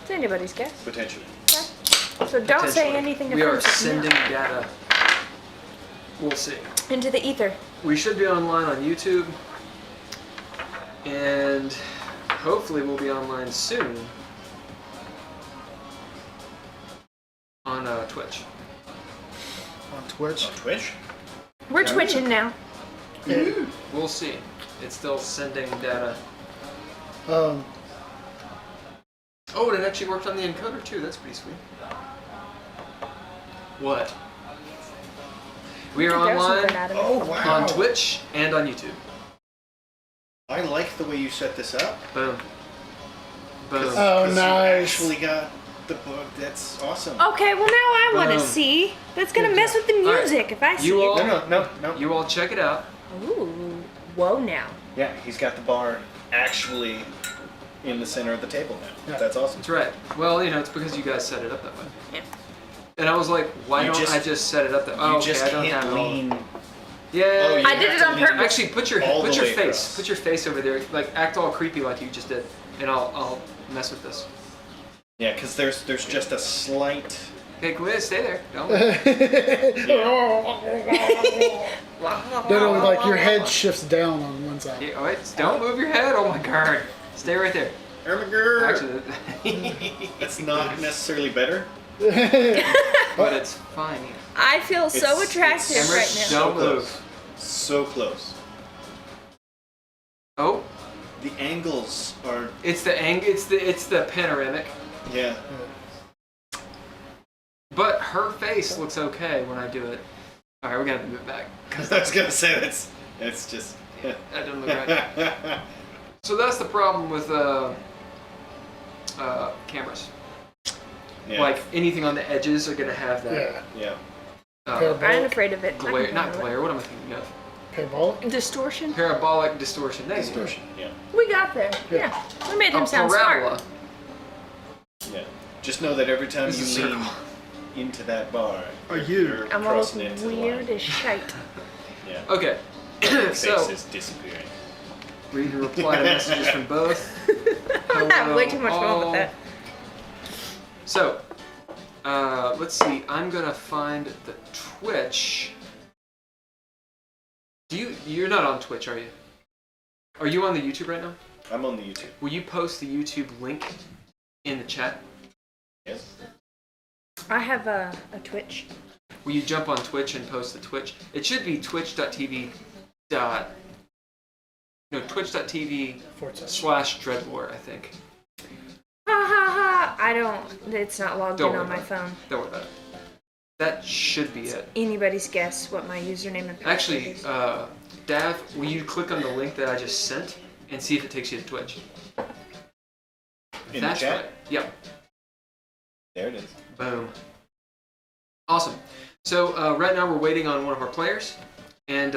It's anybody's guess. Potentially. Okay. So don't say anything We are offensive sending now. data. We'll see. Into the ether. We should be online on YouTube. And hopefully we'll be online soon on Twitch. On Twitch. On Twitch? We're twitching now. We'll see. It's still sending data. Um, Oh, and it actually worked on the encoder too. That's pretty sweet. What? We are Throw something online at him. Oh, wow. on Twitch and on YouTube. I like the way you set this up. Boom. Boom. Oh, 'Cause nice. You actually got the book. That's awesome. Okay, well now I want to Boom. see. That's gonna Good mess with the right. music if I see You it. all- No. You all check it out. Ooh, whoa now. Yeah, he's got the bar actually in the center of the table now. Yeah. That's awesome. That's right. Well, it's because you guys set it up that way. Yeah. And I was like, why You don't just- I just set it up that way? You Oh, okay, just I don't can't have it all. lean. Yeah. Oh, you I did have it to on lean purpose. Actually, put your all the face. way across. Put your face over there. Like, act all creepy like you just did, and I'll mess with this. Yeah, because there's just a slight. Okay, Gwen, stay there. Don't. Literally, like your head shifts down on one side. Yeah, wait, don't move your head. Oh my god. Stay right there. Ermiger. Actually, That's not necessarily better. but it's fine. I feel so It's- attractive it's- right now. Don't so move. close. So close. Oh, The angles are. it's the panoramic. Yeah. But her face looks okay when I do it. All right, we're gonna move it back. I was gonna say it's just. That doesn't look right. So that's the problem with cameras. Yeah. Like anything on the edges are gonna have that. Yeah. Yeah. I'm afraid of it. I Glare, can not handle it. glare. What am I thinking of? Parabolic? Distortion. Parabolic distortion. There you go. Distortion. Yeah. We got there. Yeah. We made him A sound parabola. smart. Yeah. Just know that every time This is you a lean circle. into that bar, Are you? you're I'm almost crossing into the weird line. as shite. Yeah. Okay. Your So face is disappearing. read and reply to messages from both. I have way too much fun Hello, with that. So, let's see. I'm gonna find the Twitch. You're not on Twitch, are you? Are you on the YouTube right now? I'm on the YouTube. Will you post the YouTube link in the chat? Yes. I have a Twitch. Will you jump on Twitch and post the Twitch? It should be twitch.tv twitch.tv /Dreadlord, I think. Ha ha ha! I don't. It's not logged Don't in worry on my about it. phone. Don't worry about it. That should be it. Anybody's guess what my username and password Actually, is. Dav, will you click on the link that I just sent and see if it takes you to Twitch? In That's the chat? right. Yep. There it is. Boom. Awesome. So right now we're waiting on one of our players, and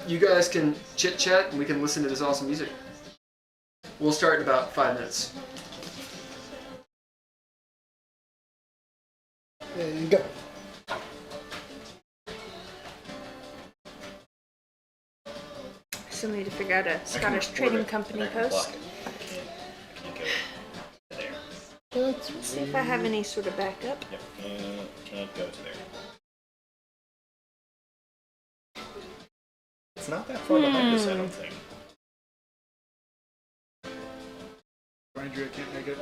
you guys can chit chat and we can listen to this awesome music. We'll start in about 5 minutes. There you go. Still need to figure out a I can Scottish record Trading it, Company but I can block post. it. I can't go to there. That's See if I have any sort of backup. Yep. Can't go to there. It's not that far behind us, I don't think. Ranger, I can't make it.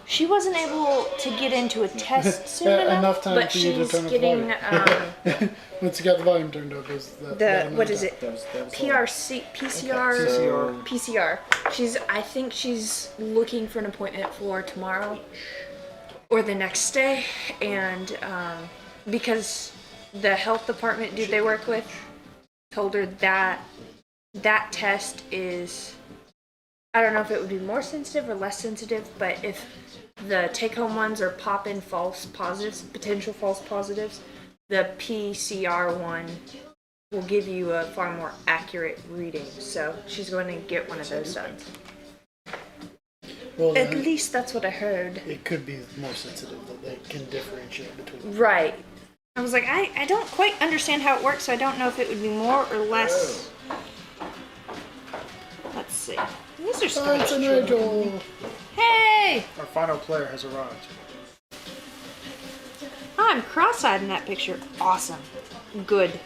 She wasn't able to get into a test soon Yeah, enough, enough time but for you to she's turn up the getting Once you got the volume turned up, is that what is it? That was PRC, PCR, So- PCR. I think she's looking for an appointment for tomorrow or the next day, and because the health department dude they work with told her that that test is, I don't know if it would be more sensitive or less sensitive, but if the take-home ones are popping false positives, potential false positives, the PCR one will give you a far more accurate reading. So she's going to get one of those done. Well, At then least that's what I heard. it could be more sensitive that they can differentiate between. Right. I was like, I don't quite understand how it works, so I don't know if it would be more or less. Let's see. These are That's Scottish. an Nigel. Hey! final player has arrived. I'm cross-eyed in that picture. Awesome. Good.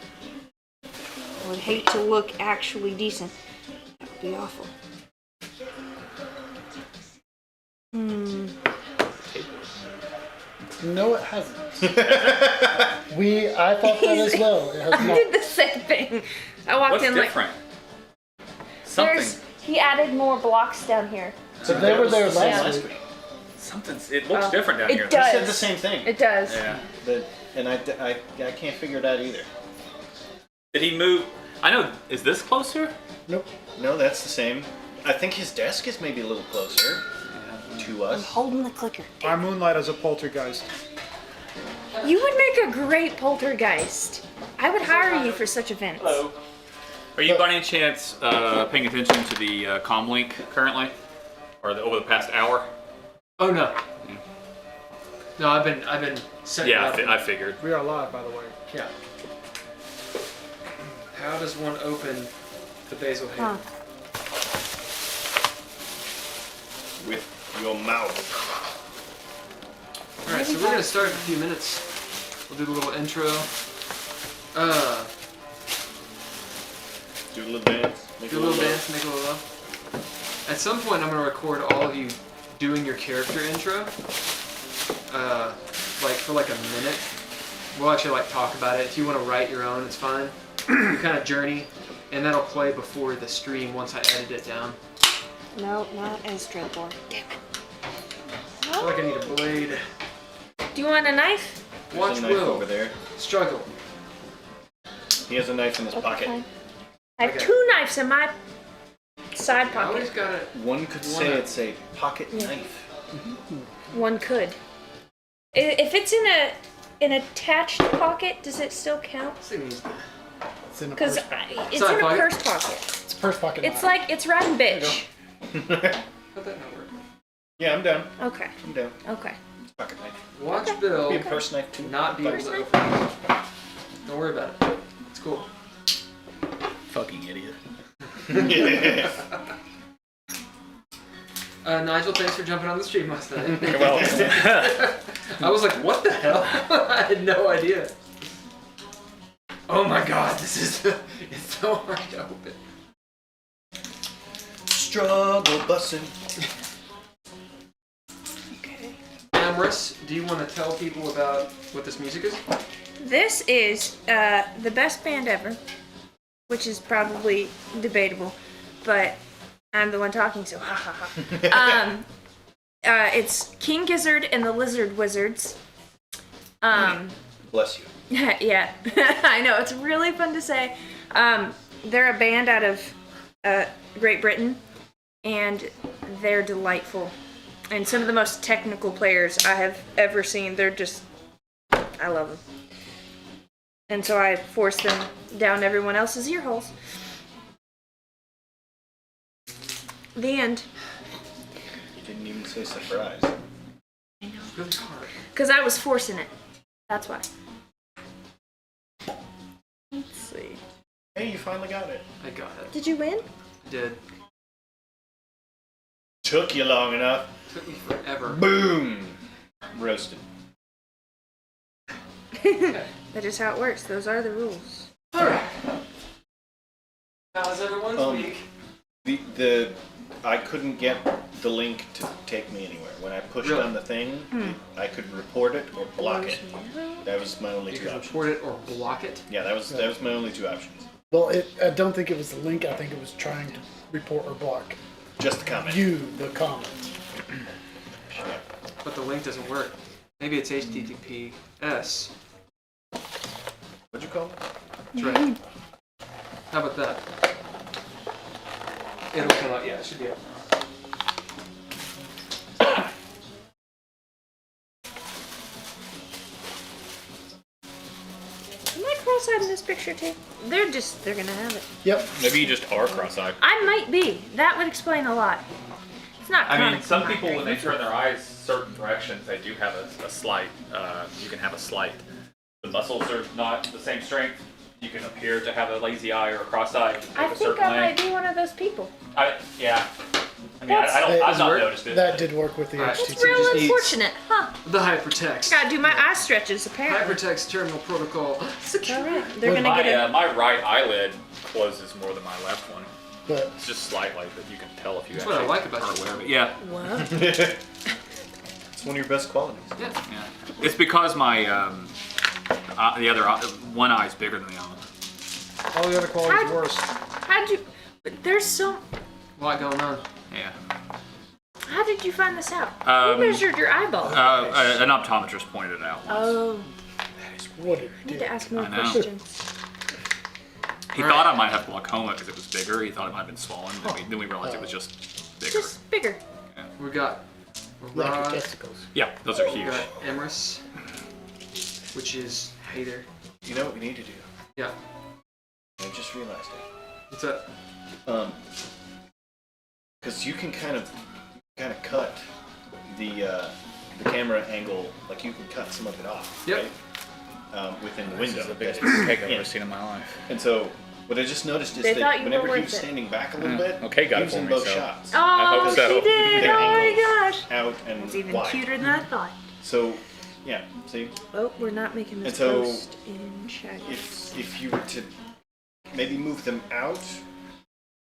I would hate to look actually decent. That would be awful. No, it hasn't. I thought that as well. It has I not. did the same thing. I walked What's in different? Something. he added more blocks down here. So they were there Yeah. last week. Something's. It looks different down it here. does. I said the same thing. It does. Yeah. And I can't figure it out either. Did he move? I know. Is this closer? Nope. No, that's the same. I think his desk is maybe a little closer to I'm us. holding the clicker. I moonlight as a poltergeist. You would make a great poltergeist. I would hire you for such events. Hello. Are you by any chance paying attention to the comm link currently, or over the past hour? Oh no. No, I've been setting Yeah, up. I figured. We are live, by the way. Yeah. How does one open the basil Huh. hand? With your mouth. All right, so we're gonna start in a few minutes. We'll do the little intro. Do a little dance. Make Do a little dance, make a little love. At some point, I'm gonna record all of you doing your character intro. Like for like a minute. We'll actually like talk about it. If you want to write your own, it's fine. You kind of journey, and that'll play before the stream once I edit it down. No, not as straightforward. Damn it. I feel like I need a blade. Do you want a knife? There's Watch a knife Will over there. struggle. He has a knife in his pocket. Okay. I have Okay. 2 knives in my side I always pocket. gotta. One could say it's a pocket knife. One could. If it's in an attached pocket, does it still count? This thing needs- It's in a Because purse pocket. it's Side in a pocket? purse pocket. It's a purse pocket. It's knife. like it's riding bitch. How'd that not work? Yeah, I'm down. Okay. I'm down. Okay. Pocket knife. Watch Be a Bill purse knife too. not be able Purse to knife. open it. Don't worry about it. It's cool. Fucking idiot. Nigel, thanks for jumping on the stream last night. You're welcome. I was like, what the hell? I had no idea. Oh my god, this is it's so hard to open. Struggle bussing. Okay. Amorous, do you want to tell people about what this music is? This is the best band ever, which is probably debatable, but I'm the one talking, so ha ha ha. It's King Gizzard and the Lizard Wizards. Bless you. Yeah, I know, it's really fun to say. They're a band out of Great Britain, and they're delightful. And some of the most technical players I have ever seen. They're just, I love them. And so I force them down everyone else's ear holes. The end. You didn't even say surprise. It's really hard. Because I was forcing it. That's why. Let's see. Hey, you finally got it. I got it. Did you win? I did. Took you long enough. Took me forever. Boom. Roasted. That is how it works. Those are the rules. Alright. How's everyone's week? I couldn't get the link to take me anywhere. When I pushed Really? on the thing, I could report it or block it. That was my only You two can options. report it or block it. Yeah, that was my only two options. Well, I don't think it was the link. I think it was trying to report or block Just the comment. you, the comment. Yeah. But the link doesn't work. Maybe it's HTTPS. What'd you call it? That's right. How about that? It'll come out. Yeah, it should be up. Am I cross-eyed in this picture too? They're gonna have it. Yep. Maybe you just are cross-eyed. I might be. That would explain a lot. It's not I mean, chronic some people, when they migraine. turn their eyes certain directions, they do have a slight, you can have a slight. The muscles are not the same strength. You can appear to have a lazy eye or a cross eye. I think I might be one of those people. Yeah. I mean, I've not work. noticed it. That did work with the Alright. HTTP. It's real needs- unfortunate, huh? The hypertext. Gotta do my eye stretches, apparently. Hypertext terminal protocol. All right, they're gonna My, get it. my right eyelid closes more than my left one. But It's just slightly, but you can tell if you That's what I actually like about are you. aware of it. Yeah, What? It's one of your best qualities. Yeah. yeah. It's because my the other one eye is bigger than the other. All the other qualities worse. How'd you? There's so. A lot going on. Yeah. How did you find this out? Um, Who measured your eyeball? An optometrist pointed it out. Oh, what it I need did. to ask more I know. questions. He thought I might have glaucoma because it was bigger. He thought it might have been swollen. Then we realized it was just bigger. Just bigger. We got Like your Rod. testicles. Yeah, those are We huge. got Emrys, which is Hater. You know what we need to do? Yeah. I just realized it. What's up? Because you can kind of cut the camera angle, like you can cut some of it off, Yep. right? Within the This window. is the biggest that is mistake I've in. ever seen in my life. And so, what I just noticed is They that thought you whenever were he worth was it. standing back a little bit, Okay, got he it was for in me, both so- shots. Oh, hope so. she did! Their Oh my angles gosh! Out and It's even wide. cuter than I thought. So, yeah, see, Oh, we're not making this And so, post in check. if you were to maybe move them out,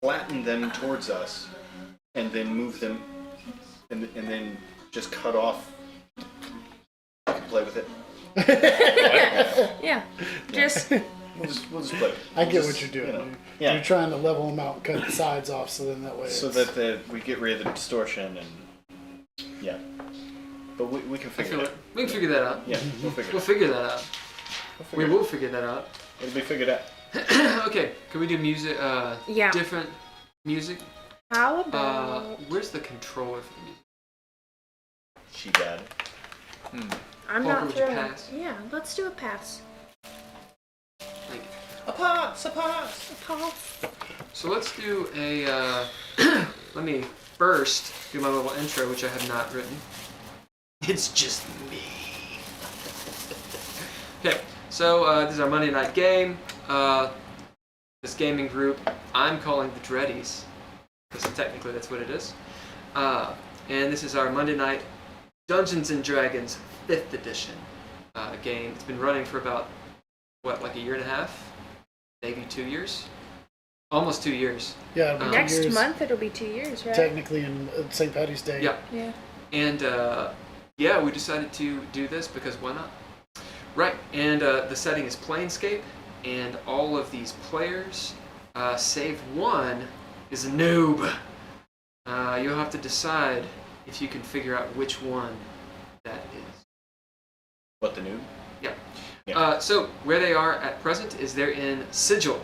flatten them towards us, and then move them, and then just cut off. You can play with it. Yeah, just We'll just play. With it. I We'll get just, what you're doing. you know, dude. yeah. You're trying to level them out and cut the sides off so then that way So it's- that we get rid of the distortion and yeah. But we can I figure feel it it. out. We can figure that out. Yeah, we'll figure it We'll out. figure that out. We'll We figure it will figure that out. out. It'll be figured out. Okay, can we do music? Yeah. Different music. how about? Where's the controller for the music? She got it. I'm Parker, not would you throwing. pass? Yeah, let's do a pass. Thank you. A pass. Pass. So let's do a. Let me first do my little intro, which I have not written. It's just me. Okay, so this is our Monday night game. This gaming group I'm calling the Dreadies, because technically that's what it is. And this is our Monday night Dungeons and Dragons 5th edition game. It's been running for about, what, like a year and a half? Maybe 2 years? Almost 2 years. Yeah, it'll be 2 Next years, month it'll be 2 years, right? technically in St. Patty's Day. Yeah. Yeah. And yeah, we decided to do this because why not? Right, and the setting is Planescape, and all of these players, save one, is a noob. You'll have to decide if you can figure out which one that is. What, the noob? Yeah. Yeah. So where they are at present is they're in Sigil.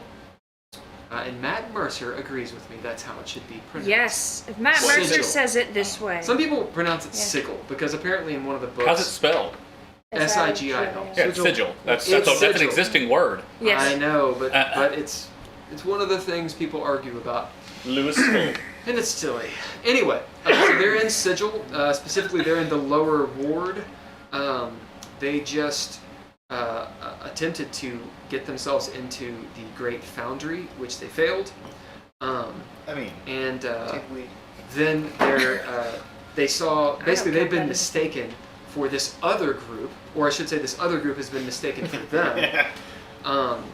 And Matt Mercer agrees with me. That's how it should be pronounced. Yes. If Matt Sigil. Mercer says it this way. Some people pronounce it Yeah. Sigil because apparently in one of the books. How's it spelled? S-I-G-I-L. Yeah, it's sigil. That's an Sigil. existing word. Yes. I know, but it's one of the things people argue about, Lewis Full. and it's silly. Anyway, so they're in Sigil. Specifically, they're in the lower ward. They just attempted to get themselves into the Great Foundry, which they failed. I mean, And did we? then they saw basically they've been count that as- mistaken for this other group, or I should say this other group has been mistaken for them.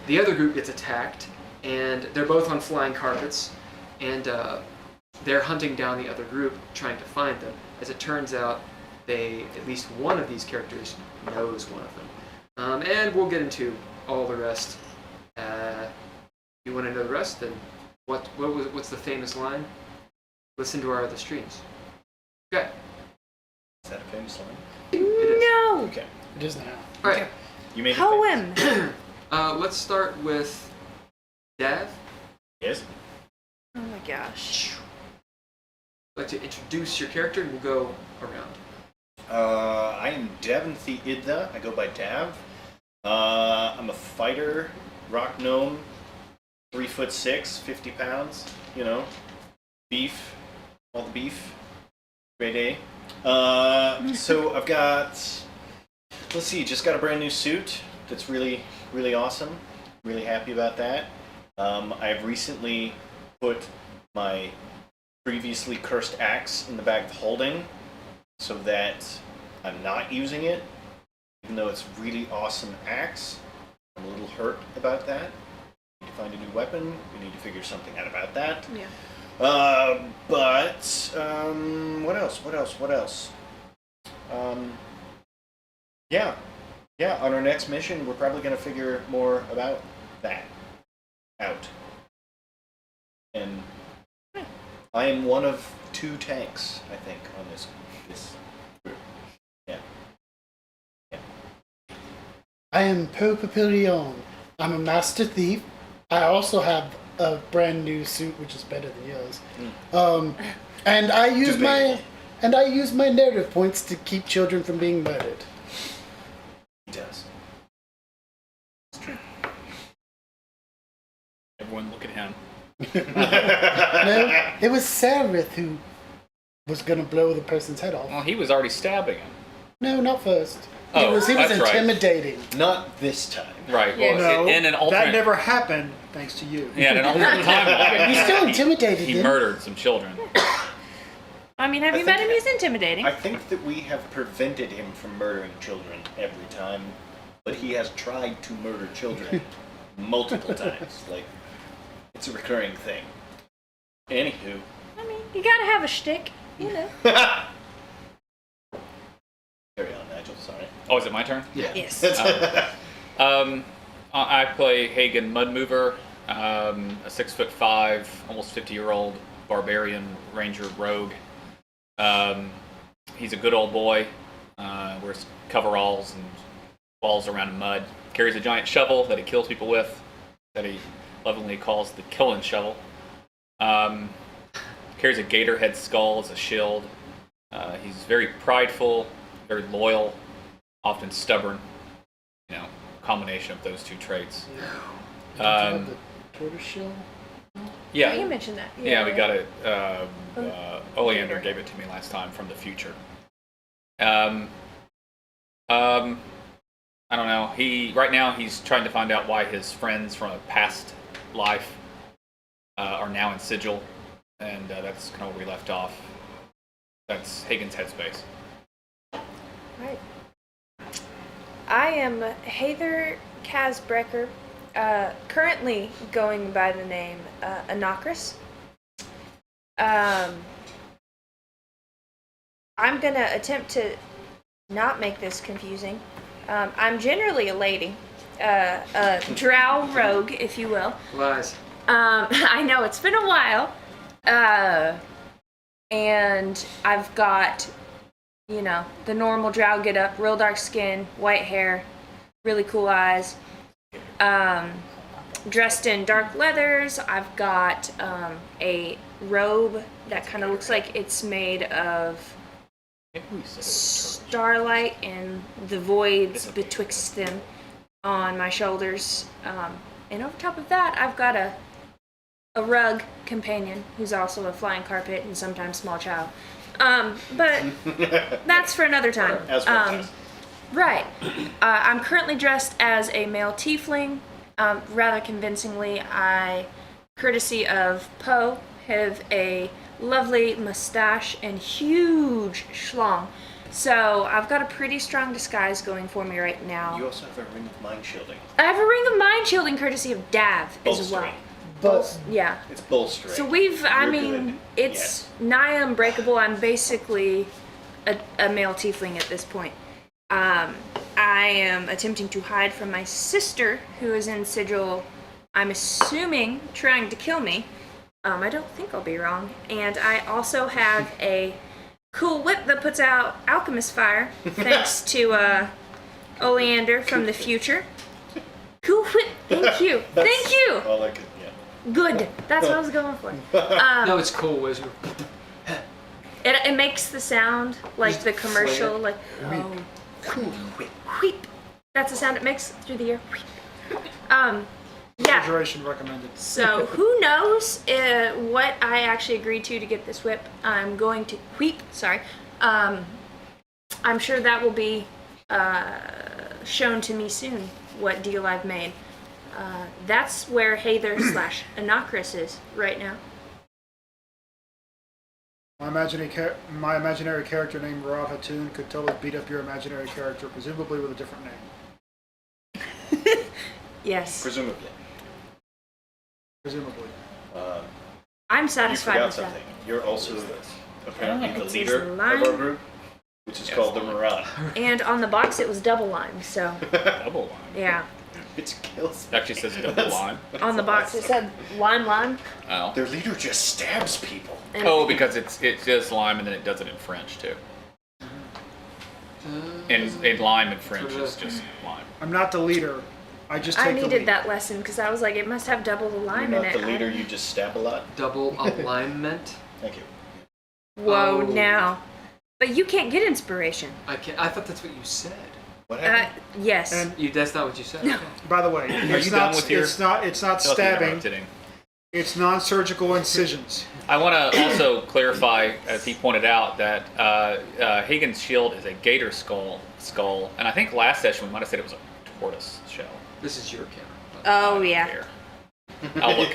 The other group gets attacked, and they're both on flying carpets, and they're hunting down the other group, trying to find them. As it turns out, at least one of these characters knows one of them. And we'll get into all the rest. You want to know the rest? Then what's the famous line? Listen to our other streams. Okay. Is that a famous line? It is. No. Okay. It is now. All right. You made it famous. Poem. Let's start with Dav. Yes. Oh my gosh. I'd like to introduce your character, and we'll go around. I am Devin Theidda. I go by Dav. I'm a fighter, rock gnome, 3'6", 50 pounds. You know, beef, all the beef. Great A. So I've got, let's see, just got a brand new suit that's really, really awesome. Really happy about that. I've recently put my previously cursed axe in the bag of holding so that I'm not using it, even though it's really awesome axe. I'm a little hurt about that. We need to find a new weapon. We need to figure something out about that. Yeah. But what else? Yeah, on our next mission, we're probably going to figure more about that out. And I am one of 2 tanks, I think, on this group. Yeah. I am Poe Papillon. I'm a master thief. I also have a brand new suit, which is better than yours. And I use my narrative points to keep children from being murdered. He does. Everyone look at him. No, it was Sarith who was gonna blow the person's head off. Well, he was already stabbing him. No, not first. Oh, he was that's right. intimidating. Not this time. Right. Yeah. Well, No, in an alternate, that never happened thanks to you. Yeah, in an alternate timeline. You still intimidated He him. murdered some children. I mean, have you met him? He's intimidating. I think that we have prevented him from murdering children every time, but he has tried to murder children multiple times. Like, it's a recurring thing. Anywho. I mean, you gotta have a shtick, you know. Carry on, Nigel, sorry. Oh, is it my turn? Yeah. Yes. I play Hagen Mudmover, a 6'5", almost 50-year-old barbarian ranger rogue. He's a good old boy. Wears coveralls and walls around in mud. Carries a giant shovel that he kills people with, that he lovingly calls the killing shovel. Carries a gator head skull as a shield. He's very prideful, very loyal, often stubborn. You know, combination of those 2 traits. Did you have the tortoise shell? Yeah. You mentioned that. Yeah, we got it. Oleander gave it to me last time from the future. I don't know. Right now he's trying to find out why his friends from a past life are now in Sigil, and that's kind of where we left off. That's Hagen's headspace. Right. I am Heather Kazbrecker, currently going by the name Anakris. I'm gonna attempt to not make this confusing. I'm generally a lady, a drow rogue, if you will. Lies. I know it's been a while, and I've got, you know, the normal drow get up, real dark skin, white hair, really cool eyes. Dressed in dark leathers. I've got a robe that kind of looks like it's made of starlight and the voids betwixt them on my shoulders. And over top of that, I've got a rug companion who's also a flying carpet and sometimes small child. But that's for another time. As well as. Right. I'm currently dressed as a male tiefling. Rather convincingly, I, courtesy of Poe, have a lovely mustache and huge schlong. So I've got a pretty strong disguise going for me right now. You also have a ring of mind shielding. I have a ring of mind shielding courtesy of Dav as well. But Yeah. It's bolstering. So You're mean, good. it's nigh unbreakable. I'm basically a male tiefling at this point. I am attempting to hide from my sister, who is in Sigil, I'm assuming, trying to kill me. I don't think I'll be wrong. And I also have a cool whip that puts out alchemist fire, thanks to Oleander from the future. Cool whip, thank you. Thank you! All I could, yeah. Good, that's what I was going for. No, it's cool, Wizard. It makes the sound like the commercial, like, whip. That's the sound it makes through the air. Yeah. Refrigeration recommended. So who knows what I actually agreed to get this whip. I'm going to I'm sure that will be shown to me soon, what deal I've made. That's where Heather / Anakris is right now. My imaginary character named Rod Hattoon could totally beat up your imaginary character, presumably with a different name. Yes. Presumably. Presumably. I'm You satisfied forgot with something. that. You're also apparently the It says leader of lime. our group, which is called the Marauder. And on the box it was double lime, so Double lime. yeah. Which kills It actually says double lime. On the box it said lime. Oh. Their leader just stabs people. And Oh, because it says lime and then it does it in French too. And lime in French is just lime. I'm not the leader. I just take I the needed lead. that lesson because I was like, it must have double the You're lime in not it. the leader, you just stab a lot. Double alignment. Thank you. Whoa, Oh. now. But you can't get inspiration. I thought that's what you said. What happened? Yes. And That's not what you said. No. Okay. by the way, it's you not. done with your- It's not I feel like we stabbing. interrupted him. It's non-surgical incisions. I want to also clarify, as he pointed out, that Hagen's shield is a gator skull, and I think last session we might have said it was a tortoise shell. This is your camera. Oh I don't yeah. care.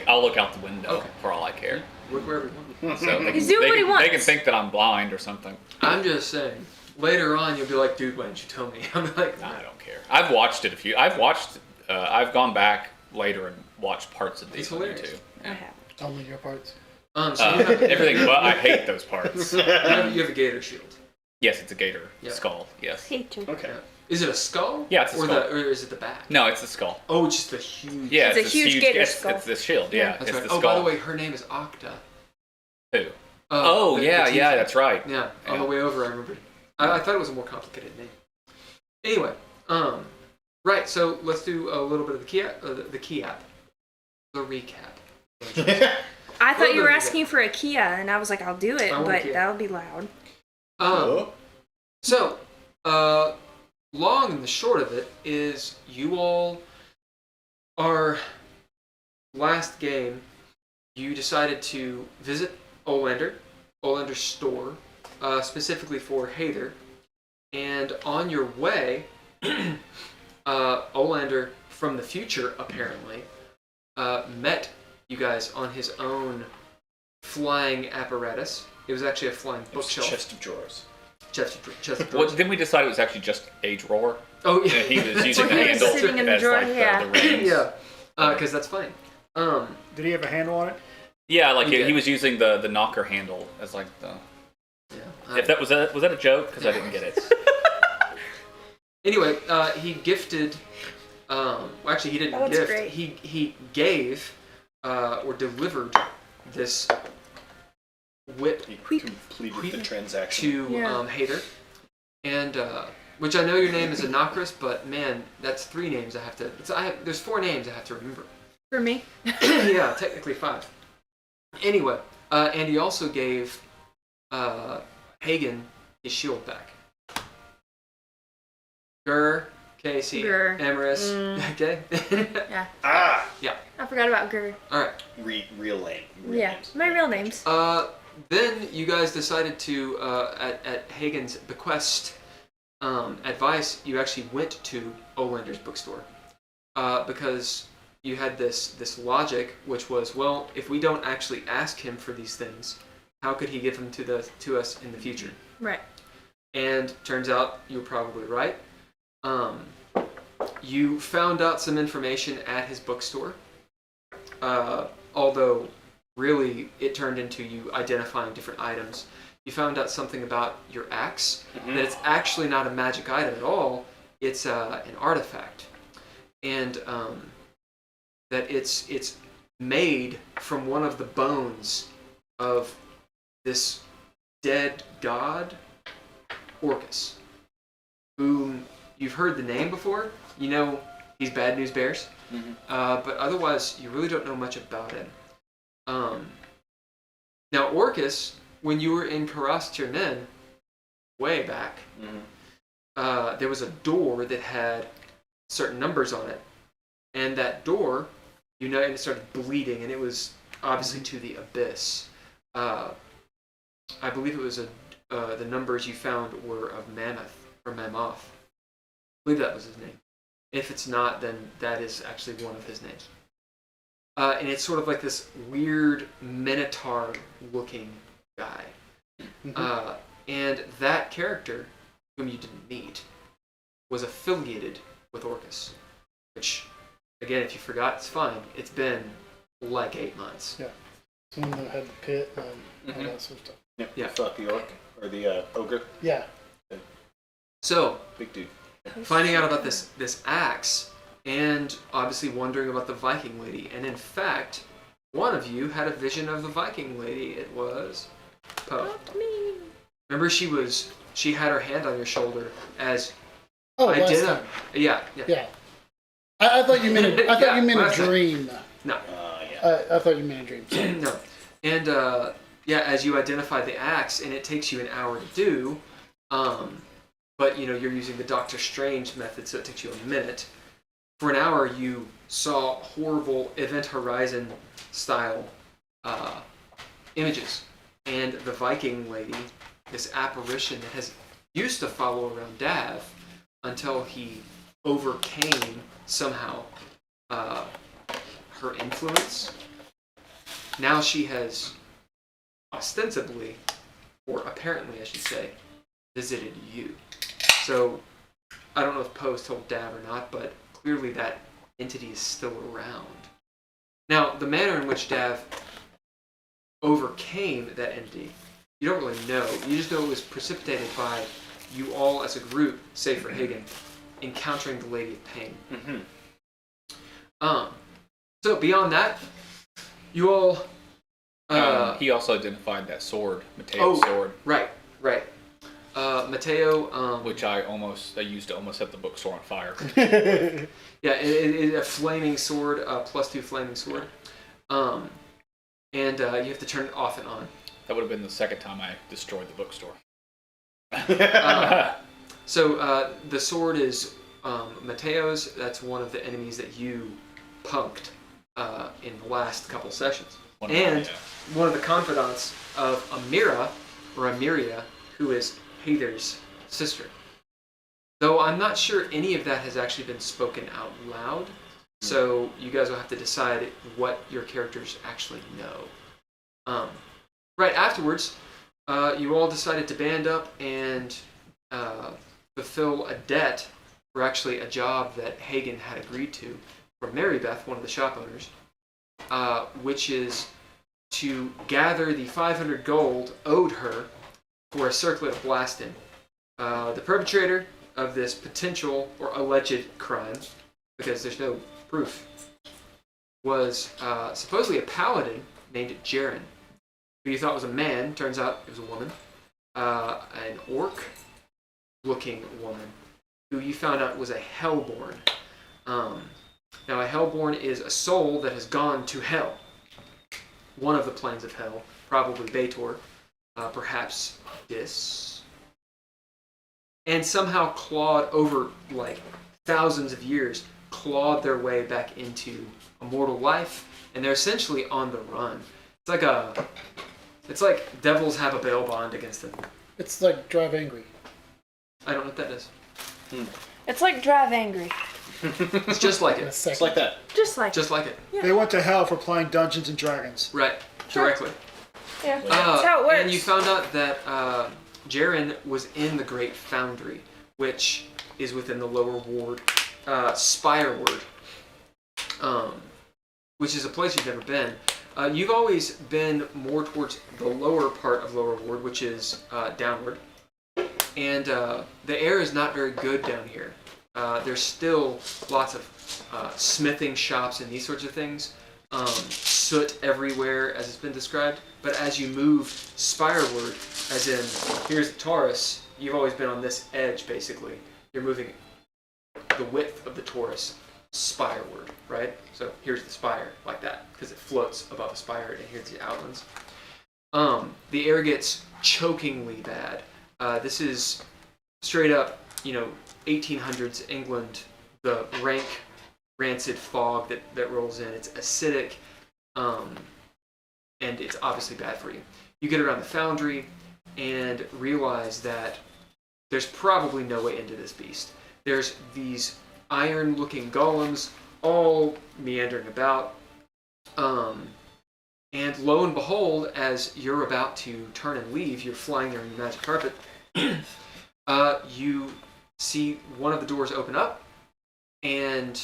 I'll look out the window Okay. for all I care. Look wherever you want. So they He's can, doing they, what he can, they can wants. think that I'm blind or something. I'm just saying. Later on, you'll be like, dude, why didn't you tell me? I'm like, Nah, I don't care. I've watched it a few. I've gone back later and watched parts of these It's on hilarious. YouTube. I have. Only your parts. So you have, Everything, but I hate those parts. you have a gator shield. Yes, it's a gator Yeah. skull. Yes. Hate you. Okay. Yeah. Is it a skull? Yeah, it's a or skull. or is it the back? No, it's the skull. Oh, just the huge. Yeah, It's a this huge gator it's, skull. It's the shield. Yeah, That's it's right. the Oh, skull. by the way, her name is Octa. Who? Oh, the yeah, teacher. yeah, that's right. Yeah, on Yeah. the way over, I remembered. I thought it was a more complicated name. Anyway, right. So let's do a little bit of the key app. The recap. I thought Well, you were there you asking for a Kia, and I was like, I'll do it, I want a but Kia. that'll be loud. Oh. So, long and the short of it is you all are last game. You decided to visit Olander's store, specifically for Hather, and on your way, Olander from the future apparently met you guys on his own flying apparatus. It was actually a flying It was a bookshelf. chest of drawers. Chest of Well, drawers. didn't we decide it was actually just a drawer? Oh Yeah, he was using Well, the he was handle sitting in the as drawer, like yeah. the reins. yeah, because that's funny. Did he have a handle on it? Yeah, like He he did. was using the knocker handle as like the. Yeah. If that was that a joke? Because I didn't get it. Anyway, he gifted. Actually, he didn't That looks gift. great. He gave or delivered this whip He Wheep. completed the transaction. to Yeah. Hater, and which I know your name is Anakris, but man, that's 3 names I have to. There's 4 names I have to remember. For me. Yeah, technically 5. Anyway, and he also gave Hagen his shield back. Gur, Casey, Gur. Emerus. Mm. Okay. Yeah. Ah! I forgot about Gur. All right. Real name. Real Yeah. names. My real names. Then you guys decided to, at Hagen's bequest, advice, you actually went to Olander's bookstore because you had this logic, which was, well, if we don't actually ask him for these things, how could he give them to us in the future? Right. And turns out you were probably right. You found out some information at his bookstore, although really it turned into you identifying different items. You found out something about your axe, that it's actually not a magic item at all, it's an artifact. And that it's made from one of the bones of this dead god, Orcus, whom you've heard the name before. You know he's Bad News Bears, but otherwise you really don't know much about him. Now Orcus, when you were in Karas Tirnen, way back, there was a door that had certain numbers on it, and that door, and it started bleeding, and it was obviously to the abyss. I believe it was the numbers you found were of Mammoth or Mammoth. I believe that was his name. If it's not, then that is actually one of his names. And it's sort of like this weird minotaur-looking guy. And that character, whom you didn't meet, was affiliated with Orcus. Which, again, if you forgot, it's fine. It's been like 8 months. Yeah. Someone that had the pit and all that sort of stuff. Yeah. Fought the orc or the ogre. Yeah. So, Big dude. finding out about this axe, and obviously wondering about the Viking lady. And in fact, one of you had a vision of the Viking lady. It was Poe. Not me. Remember, she had her hand on your shoulder as Oh, I last did. time. Yeah. Yeah. I thought you meant I thought Yeah, you meant last a time. dream. No, Yeah. I thought you meant a dream. Sorry. no. And as you identify the axe, and it takes you an hour to do, but you're using the Doctor Strange method, so it takes you a minute. For an hour, you saw horrible Event Horizon style images, and the Viking lady, this apparition that has used to follow around Dav until he overcame somehow her influence. Now she has ostensibly, or apparently I should say, visited you. So I don't know if Poe's told Dav or not, but clearly that entity is still around. Now, the manner in which Dav overcame that entity, you don't really know. You just know it was precipitated by you all as a group, save for Hagen, encountering the Lady of Pain. Mm-hmm. So beyond that, you all he also identified that sword, Mateo's sword, right. Mateo, which I used to almost set the bookstore on fire. yeah, it a flaming sword, +2 flaming sword, and you have to turn it off and on. That would have been the second time I destroyed the bookstore. So the sword is Mateo's. That's one of the enemies that you punked in the last couple sessions. One of the confidants of Amira, or Amiria, who is Hather's sister. Though I'm not sure any of that has actually been spoken out loud, so you guys will have to decide what your characters actually know. Right afterwards, you all decided to band up and fulfill a debt, or actually a job that Hagen had agreed to from Mary Beth, one of the shop owners, which is to gather the 500 gold owed her for a circlet of blasting. The perpetrator of this potential or alleged crime, because there's no proof, was supposedly a paladin named Jaren, who you thought was a man. Turns out it was a woman, an orc-looking woman, who you found out was a Hellborn. Now, a Hellborn is a soul that has gone to Hell, one of the planes of Hell, probably Baator, perhaps Dis, and somehow clawed over thousands of years, clawed their way back into a mortal life, and they're essentially on the run. It's like devils have a bail bond against them. It's like Drive Angry. I don't know what that is. It's like Drive Angry. It's just like it. It's like that. Just like it. Yeah. They went to hell for playing Dungeons and Dragons. Right. Sure. Directly. Yeah, that's how it works. And you found out that Jaren was in the Great Foundry, which is within the Lower Ward, Spire Ward, which is a place you've never been. You've always been more towards the lower part of Lower Ward, which is downward. And the air is not very good down here. There's still lots of smithing shops and these sorts of things. Soot everywhere, as it's been described. But as you move spireward, as in, here's the Taurus, you've always been on this edge, basically. You're moving the width of the Taurus spireward, right? So here's the spire, like that, because it floats above the spire, and here's the outlands. The air gets chokingly bad. This is straight up, 1800s England, the rank, rancid fog that rolls in. It's acidic, and it's obviously bad for you. You get around the foundry and realize that there's probably no way into this beast. There's these iron-looking golems all meandering about. And lo and behold, as you're about to turn and leave, you're flying there on your magic carpet, you see one of the doors open up, and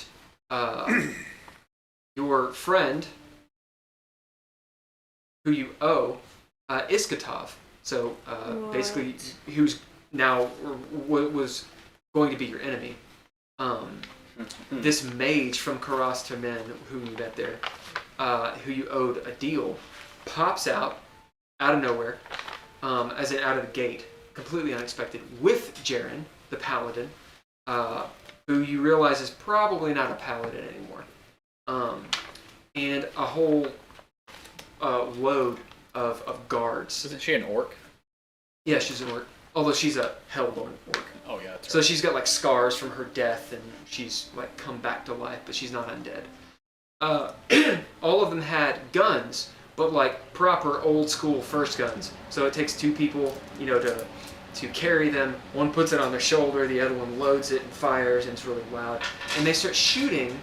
your friend, who you owe, Iskatov, so basically who's now was going to be your enemy. This mage from Karas Termin, who you met there, who you owed a deal, pops out of nowhere, as in out of the gate, completely unexpected, with Jaren, the paladin, who you realize is probably not a paladin anymore, and a whole load of guards. Isn't she an orc? Yeah, she's an orc. Although she's a Hellborn orc. Oh yeah, that's So right. she's got like scars from her death, and she's like come back to life, but she's not undead. All of them had guns, but like proper old school first guns. So it takes two people, to carry them. One puts it on their shoulder, the other one loads it and fires, and it's really loud. And they start shooting,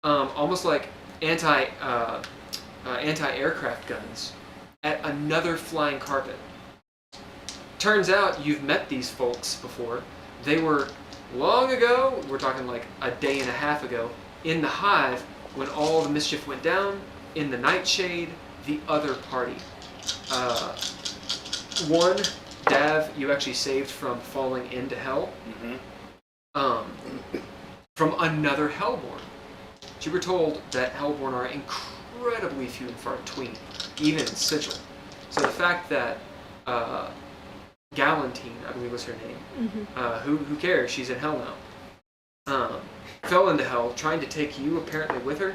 almost like anti-aircraft guns at another flying carpet. Turns out you've met these folks before. They were long ago, we're talking like a day and a half ago, in the hive when all the mischief went down, in the nightshade, the other party. One, Dav, you actually saved from falling into hell. From another Hellborn. You were told that Hellborn are incredibly few and far between, even in Sigil. So the fact that Galantine, I believe was her name, who cares? She's in hell now. Fell into hell, trying to take you apparently with her.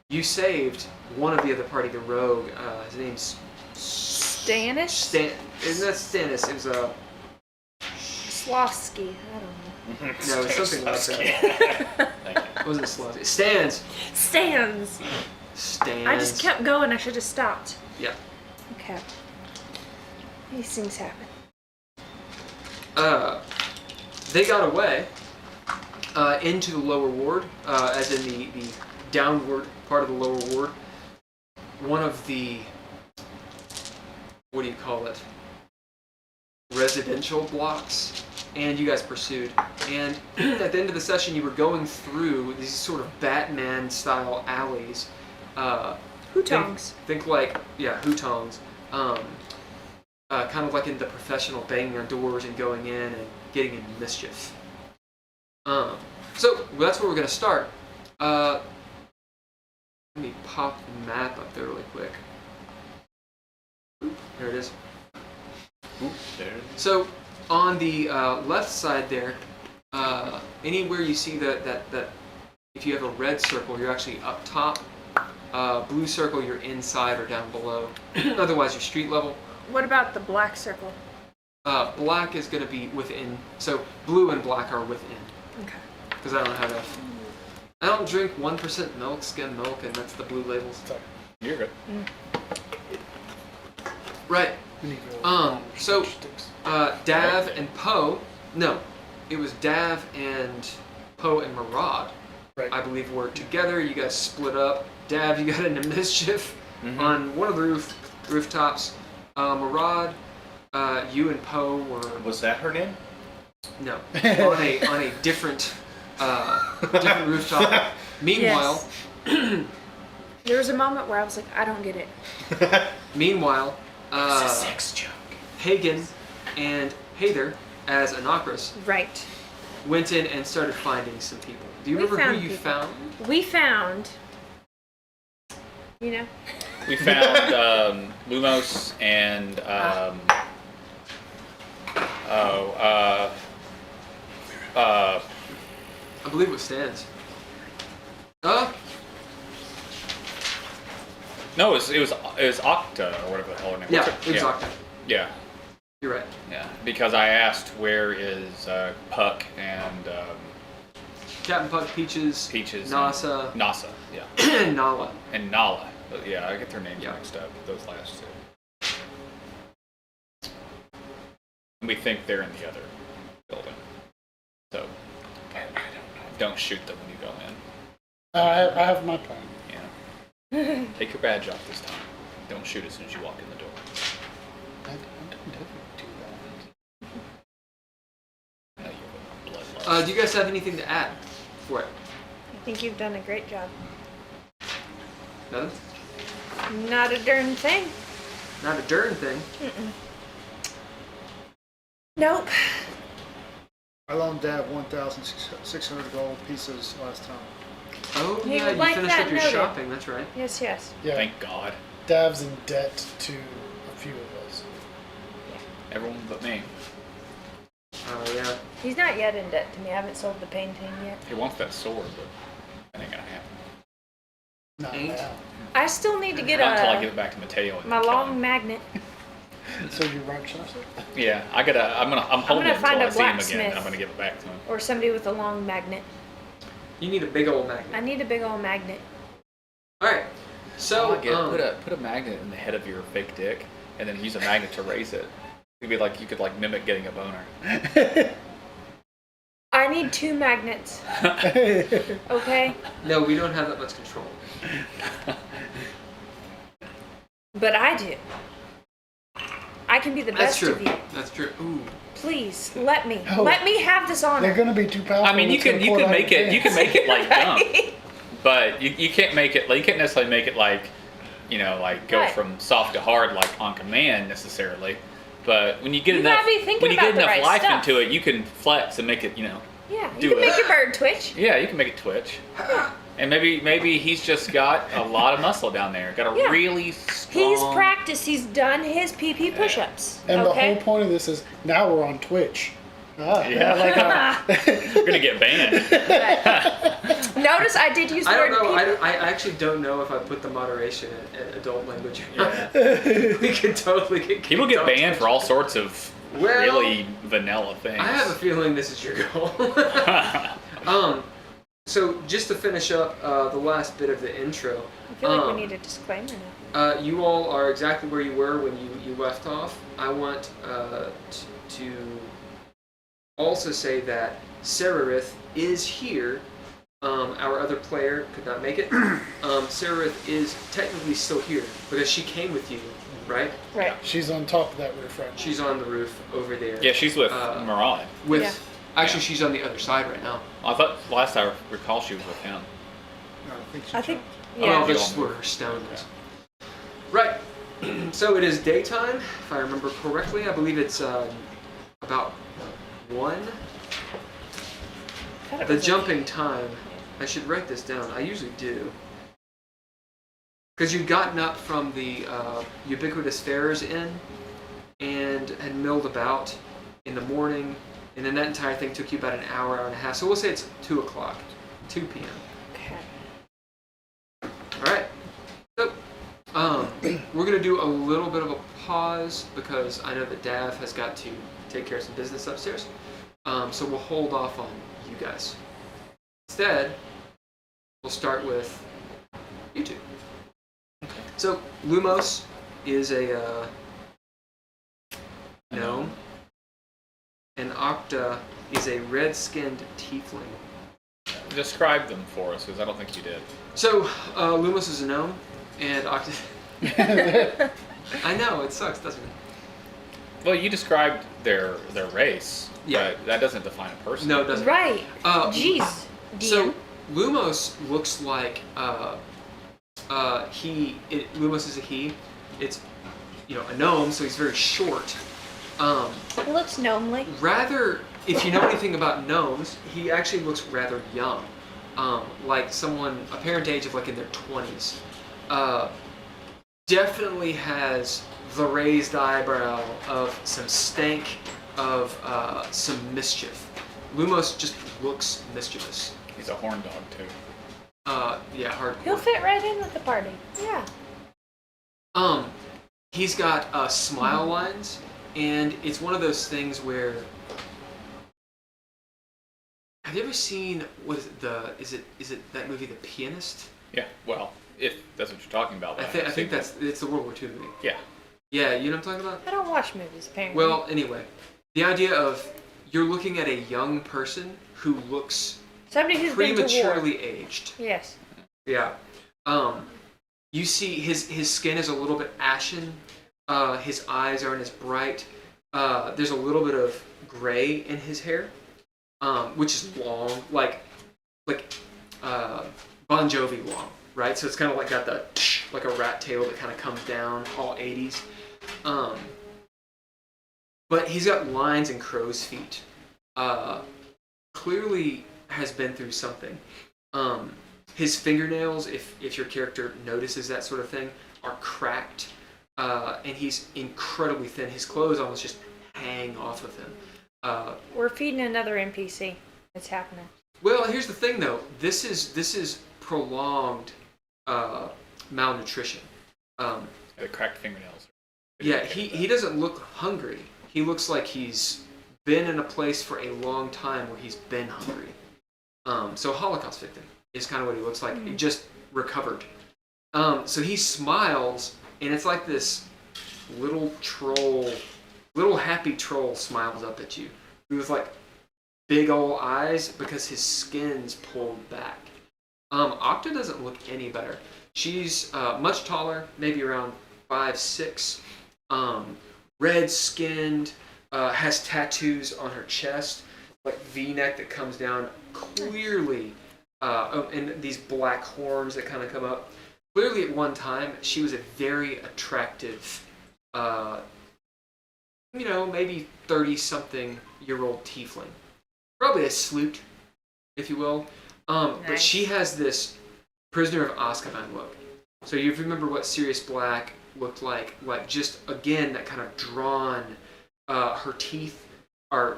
You saved one of the other party, the rogue. His name's Stannis? Isn't that Stannis? It was Slosky. I don't know. no, it's something like that. Thank you. It wasn't Slosky. Stands. Stands. Stands. I just kept going. I should have stopped. Yeah. Okay. These things happen. They got away into the lower ward, as in the downward part of the lower ward. One of the, what do you call it, residential blocks, and you guys pursued. And at the end of the session, you were going through these sort of Batman-style alleys. Hutongs. Think like, yeah, hutongs. Kind of like in the professional banging on doors and going in and getting into mischief. So that's where we're going to start. Let me pop the map up there really quick. There it is. There. So on the left side there, anywhere you see that if you have a red circle, you're actually up top. Blue circle, you're inside or down below. Otherwise, you're street level. What about the black circle? Black is going to be within. So blue and black are within. Okay. Because I don't know how to. I don't drink 1% milk, skim milk, and that's the blue labels. You're good. Right. So Sticks. Dav and Poe. No, it was Dav and Poe and Marad. Right. I believe were together. You guys split up. Dav, you got into mischief on one of the rooftops. Marad, you and Poe were Was that her name? no on a different rooftop. Meanwhile, There was a moment where I was like, I don't get it. meanwhile, It's a sex joke. Hagen and Hader as Anakris Right. went in and started finding some people. Do you We remember who found you people. found? We found, you know, We found Lumos and I believe it was Stans. no, it was Octa or whatever the hell her name was. Yeah, it was Octa. Yeah, You're right. yeah. Because I asked where is Puck and Captain Puck, Peaches, Peaches. Nasa, And Nasa, yeah, and Nala. and Nala. But yeah, I get their names Yeah. mixed up. Those last two. We think they're in the other building. So don't shoot them when you go in. I have my plan. Yeah. Take your badge off this time. Don't shoot as soon as you walk in the door. I don't definitely do that. I know you're bloodlust. Do you guys have anything to add for it? I think you've done a great job. Nothing? Not a darn thing. Not a darn thing. Nope. I loaned Dad 1,600 gold pieces last time. Oh, He yeah, would you like finished that up your noted. shopping, that's right. Yes, yes. Yeah, Thank God. Dav's in debt to a few of us. Everyone but me. Oh, yeah. He's not yet in debt to me. I haven't sold the painting yet. He wants that sword, but that ain't gonna happen. Not Ain't. now. I still need to get Not until I give it back to Mateo. And my then kill long him. magnet. So you rank it? Yeah, I'm holding it find until a I see him again, blacksmith. and I'm gonna give it back to him. Or somebody with a long magnet. You need a big old magnet. I need a big old magnet. Alright, so, put a magnet in the head of your fake dick, and then use a magnet to raise it. It'd be like you could like mimic getting a boner. I need 2 magnets. Okay? no, we don't have that much control. But I do. I can be the That's best true. of you. That's true. Ooh. Please, let me. Oh. Let me have this honor. They're gonna be too powerful. I mean, you it's gonna can pour out make your it you can pants. make it like dumb, but you can't make it like you can't necessarily make it like like go Right. from soft to hard like on command necessarily. But when you get You enough gotta be thinking when you get about the enough right life stuff. into it, you can flex and make it Yeah, do you can it. make your bird twitch. Yeah, you can make it twitch. And maybe he's just got a lot of muscle down there. Got a Yeah. really strong. He's practiced. He's done his PP push-ups. And the okay? whole point of this is now we're on Twitch. Yeah. I like how You're gonna get banned. Notice I did use the I don't word know. PP. I actually don't know if I put the moderation at adult language. Yeah. We could totally get People get kicked off banned for all sorts of Well, really vanilla things. I have a feeling this is your goal. So just to finish up the last bit of the intro, I feel like we need a disclaimer now. you all are exactly where you were when you left off. I want to also say that Serarith is here. Our other player could not make it. Serarith is technically still here because she came with you, right? Right. she's on top of that roof right now. She's on the roof over there. Yeah, she's with Murad. With Yeah. actually, Yeah. she's on the other side right now. I thought last I recall she was with him. No, I think she I think, jumped. yeah. Oh, that's where her stone is. Right. So it is daytime, if I remember correctly. I believe it's about 1. I thought it The was jumping time. I should write this down. I usually do. Because you'd gotten up from the Ubiquitous Farers Inn and had milled about in the morning, and then that entire thing took you about an hour, hour and a half. So we'll say it's 2 o'clock, 2 p.m. Okay. All right. So, we're gonna do a little bit of a pause because I know that Dav has got to take care of some business upstairs. So we'll hold off on you guys. Instead, we'll start with you two. So Lumos is a gnome, and Octa is a red-skinned tiefling. Describe them for us, because I don't think you did. So Lumos is a gnome, and Octa. I know it sucks, doesn't it? Well, you described their race, Yeah. but that doesn't define a person. No, it doesn't. Right. Uh, Jeez. So DM. Lumos looks like Lumos is a he. It's a gnome, so he's very short. He looks gnome-like. Rather, if you know anything about gnomes, he actually looks rather young, like someone a parent age of like in their 20s. Definitely has the raised eyebrow of some stank, of some mischief. Lumos just looks mischievous. He's a horn dog, too. Yeah, hardcore. He'll fit right in with the party. Yeah. He's got smile lines, and it's one of those things where. Have you ever seen is it that movie The Pianist? Yeah, well, if that's what you're talking about. I then think it's the World War II movie. Yeah. Yeah, you know what I'm talking about? I don't watch movies, apparently. Well, anyway, the idea of you're looking at a young person who looks somebody who's been to war. prematurely aged. Yes. Yeah. You see his skin is a little bit ashen. His eyes aren't as bright. There's a little bit of gray in his hair, which is long, like Bon Jovi long, right? So it's kind of like got the like a rat tail that kind of comes down, all 80s. But he's got lines and crow's feet. Clearly has been through something. His fingernails, if your character notices that sort of thing, are cracked. And he's incredibly thin. His clothes almost just hang off of him. We're feeding another NPC. It's happening. Well, here's the thing, though. This is prolonged malnutrition. The cracked fingernails. Yeah, he doesn't look hungry. He looks like he's been in a place for a long time where he's been hungry. So Holocaust victim is kind of what he looks like. He just recovered. So he smiles, and it's like this little happy troll smiles up at you with like big old eyes because his skin's pulled back. Octa doesn't look any better. She's much taller, maybe around 5'6", red-skinned, has tattoos on her chest, like V-neck that comes down clearly, and these black horns that kind of come up. Clearly, at one time, she was a very attractive, maybe 30-something-year-old tiefling. Probably a sleut, if you will. But Nice. she has this Prisoner of Azkaban look. So you remember what Sirius Black looked like just, again, that kind of drawn, her teeth are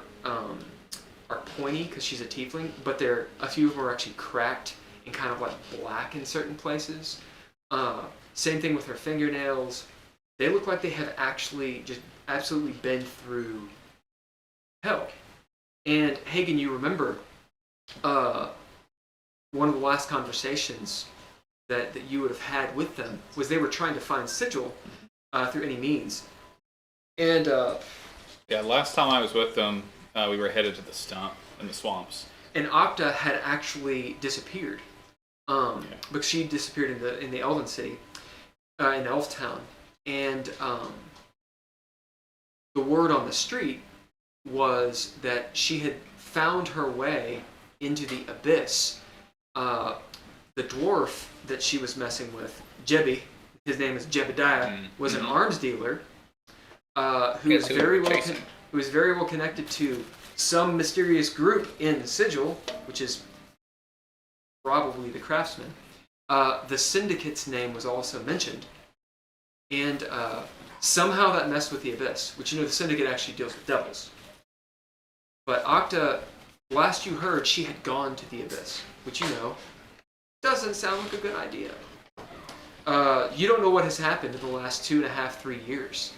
pointy because she's a tiefling, but a few of them are actually cracked and kind of like black in certain places. Same thing with her fingernails. They look like they have actually just absolutely been through hell. And Hagen, you remember one of the last conversations that you would have had with them was they were trying to find Sigil through any means. And Yeah, last time I was with them, we were headed to the stump in the swamps. And Octa had actually disappeared. Because she disappeared in the Elven City, in Elf Town. And the word on the street was that she had found her way into the abyss. The dwarf that she was messing with, Jebby, his name is Jebediah, was an arms dealer who was very well connected to some mysterious group in Sigil, which is probably the Craftsman. The Syndicate's name was also mentioned, and somehow that messed with the Abyss, which the Syndicate actually deals with devils. But Octa, last you heard, she had gone to the Abyss, which doesn't sound like a good idea. You don't know what has happened in the last 2.5, 3 years,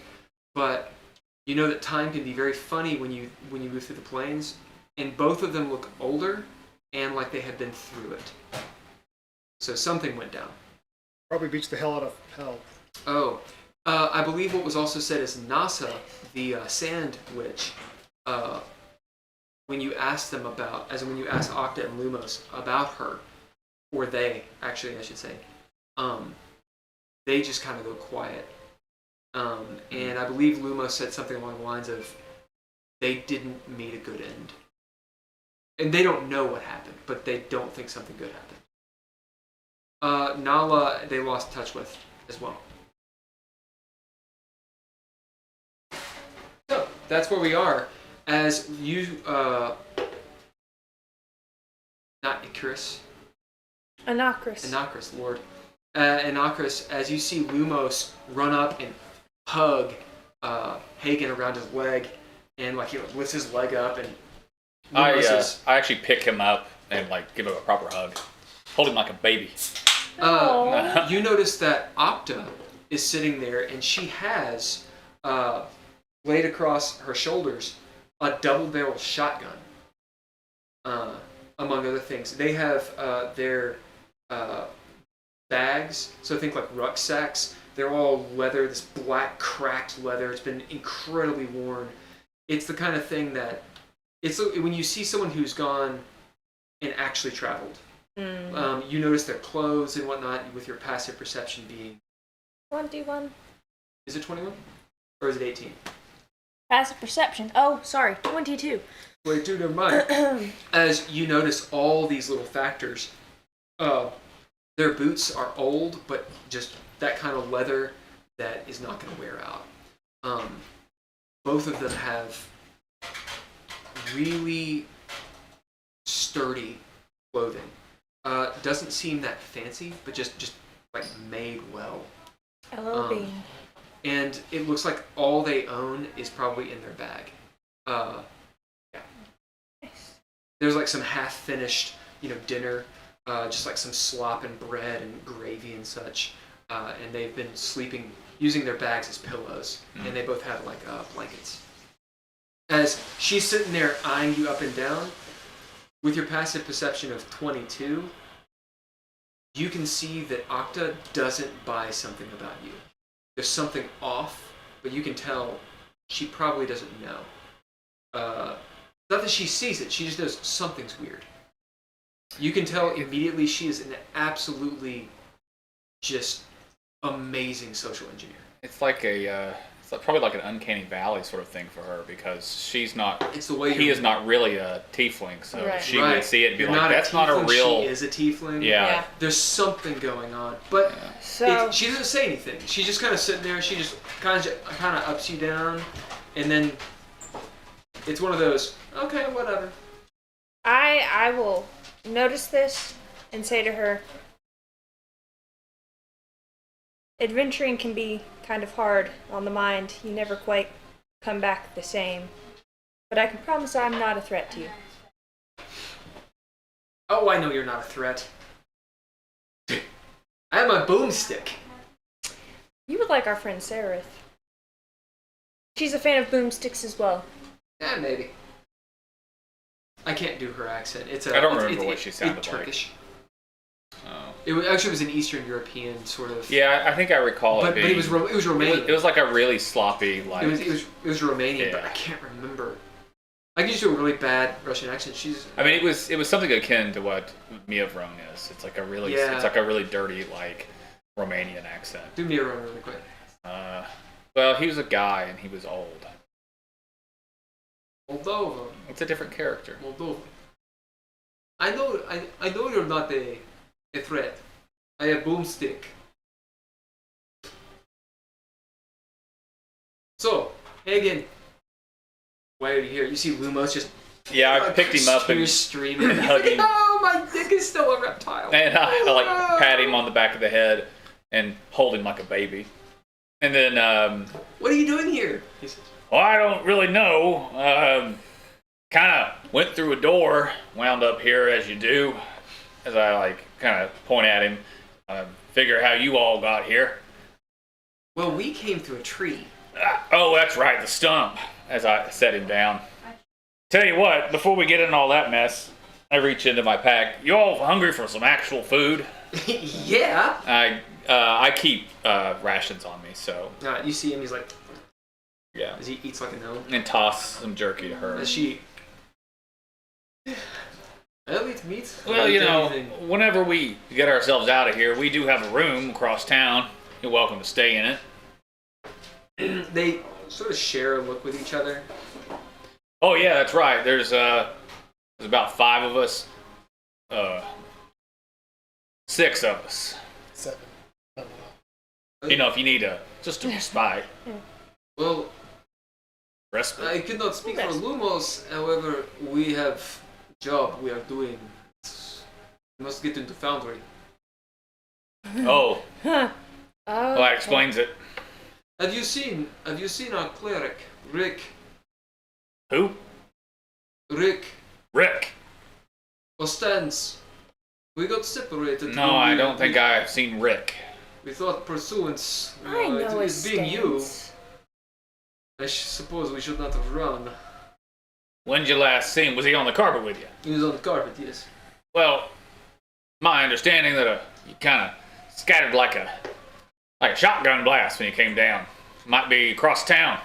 but you know that time can be very funny when you move through the planes, and both of them look older and like they have been through it. So something went down. Probably beats the hell out of hell. Oh, I believe what was also said is Nasa, the Sand Witch, when you ask them about, when you ask Octa and Lumos about her, or they, actually, I should say, they just kind of go quiet. And I believe Lumos said something along the lines of, they didn't meet a good end. And they don't know what happened, but they don't think something good happened. Nala, they lost touch with as well. So, that's where we are. As you, not Icarus. Anakris, Lord. Anakris, as you see Lumos run up and hug Hagen around his leg, and like he lifts his leg up, and I actually pick him up and give him a proper hug, hold him like a baby. You notice that Octa is sitting there, and she has laid across her shoulders a double-barrel shotgun. Among other things, they have their bags. So think like rucksacks. They're all leather, this black cracked leather. It's been incredibly worn. It's the kind of thing that when you see someone who's gone and actually traveled, You notice their clothes and whatnot with your passive perception being... 21. Is it 21? Or is it 18? Passive perception. Oh, sorry. 22. Wait, dude, never mind. As you notice all these little factors, their boots are old, but just that kind of leather that is not going to wear out. Both of them have really sturdy clothing. Doesn't seem that fancy, but just like made well. LOB. And it looks like all they own is probably in their bag. Yeah. Nice. There's like some half-finished, dinner, just like some slop and bread and gravy and such. And they've been sleeping, using their bags as pillows. And they both have like blankets. As she's sitting there eyeing you up and down, with your passive perception of 22, you can see that Okta doesn't buy something about you. There's something off, but you can tell she probably doesn't know. Not that she sees it, she just knows something's weird. You can tell immediately she is an absolutely just amazing social engineer. It's like probably like an uncanny valley sort of thing for her because she's not. It's the way he is not really a tiefling, so Right. she would see it and be You're like, "That's not a tiefling, real." She is a tiefling. Yeah. There's something going on, but So she doesn't say anything. She's just kind of sitting there. She just kind of ups you down, and then it's one of those. Okay, whatever. I will notice this and say to her, adventuring can be kind of hard on the mind. You never quite come back the same. But I can promise I'm not a threat to you. Oh, I know you're not a threat. I have my boomstick. You would like our friend Seraph. She's a fan of boomsticks as well. Yeah, maybe. I can't do her accent. I don't remember what she sounded it's like. Turkish. Oh. It was an Eastern European sort of. Yeah, I think I recall but it being. it was Romanian. It was like a really sloppy, like. It was Romanian, but Yeah. I can't remember. I can just do a really bad Russian accent. I mean, it was something akin to what Mia Vrone is. It's like a really, Yeah. it's like a really dirty, like Romanian accent. Do me a run really quick. Well, he was a guy and he was old. Moldova. It's a different character. Moldova. I know you're not a threat. I have boomstick. So, Hagen, why are you here? You see Lumos just Yeah, I picked him up and tears streaming. and hug him. Oh, my dick is still a reptile. And I like pat him on the back of the head and hold him like a baby. And then, What are you doing here? He says. well, I don't really know. Kind of went through a door, wound up here as you do, as I like kind of point at him. Figure how you all got here. Well, we came through a tree. Oh, that's right, the stump. As I set him down. Tell you what, before we get in all that mess, I reach into my pack. You all hungry for some actual food? Yeah. I keep rations on me, so You see him. He's like, yeah. as he eats like a gnome. And toss some jerky to her. As she. I'll eat meat. Well, whenever we get ourselves out of here, we do have a room across town. You're welcome to stay in it. They sort of share a look with each other. Oh yeah, that's right. There's about 5 of us. 6 of us. 7. If you need just a respite. Well, Respite. I could not speak for Lumos. However, we have job we are doing. We must get into foundry. Oh, Huh. Oh, well, that explains it. Have you seen our cleric, Rick? Who? Rick Rick. Ostens. We got separated. No, I don't think I've seen Rick. We thought pursuance. I know it being you. stance. I suppose we should not have run. When did you last see him? Was he on the carpet with you? He was on the carpet, yes. Well, my understanding that you kind of scattered like a shotgun blast when you came down. Might be across town.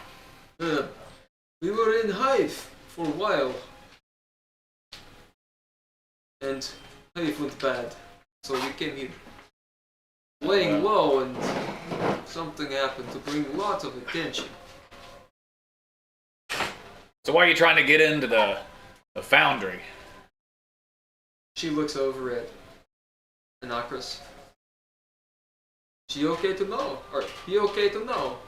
We were in Hive for a while. And Life went bad, so we came here laying low, and something happened to bring lots of attention. So why are you trying to get into the foundry? She looks over at Anakris. She okay to know? Or he okay to know?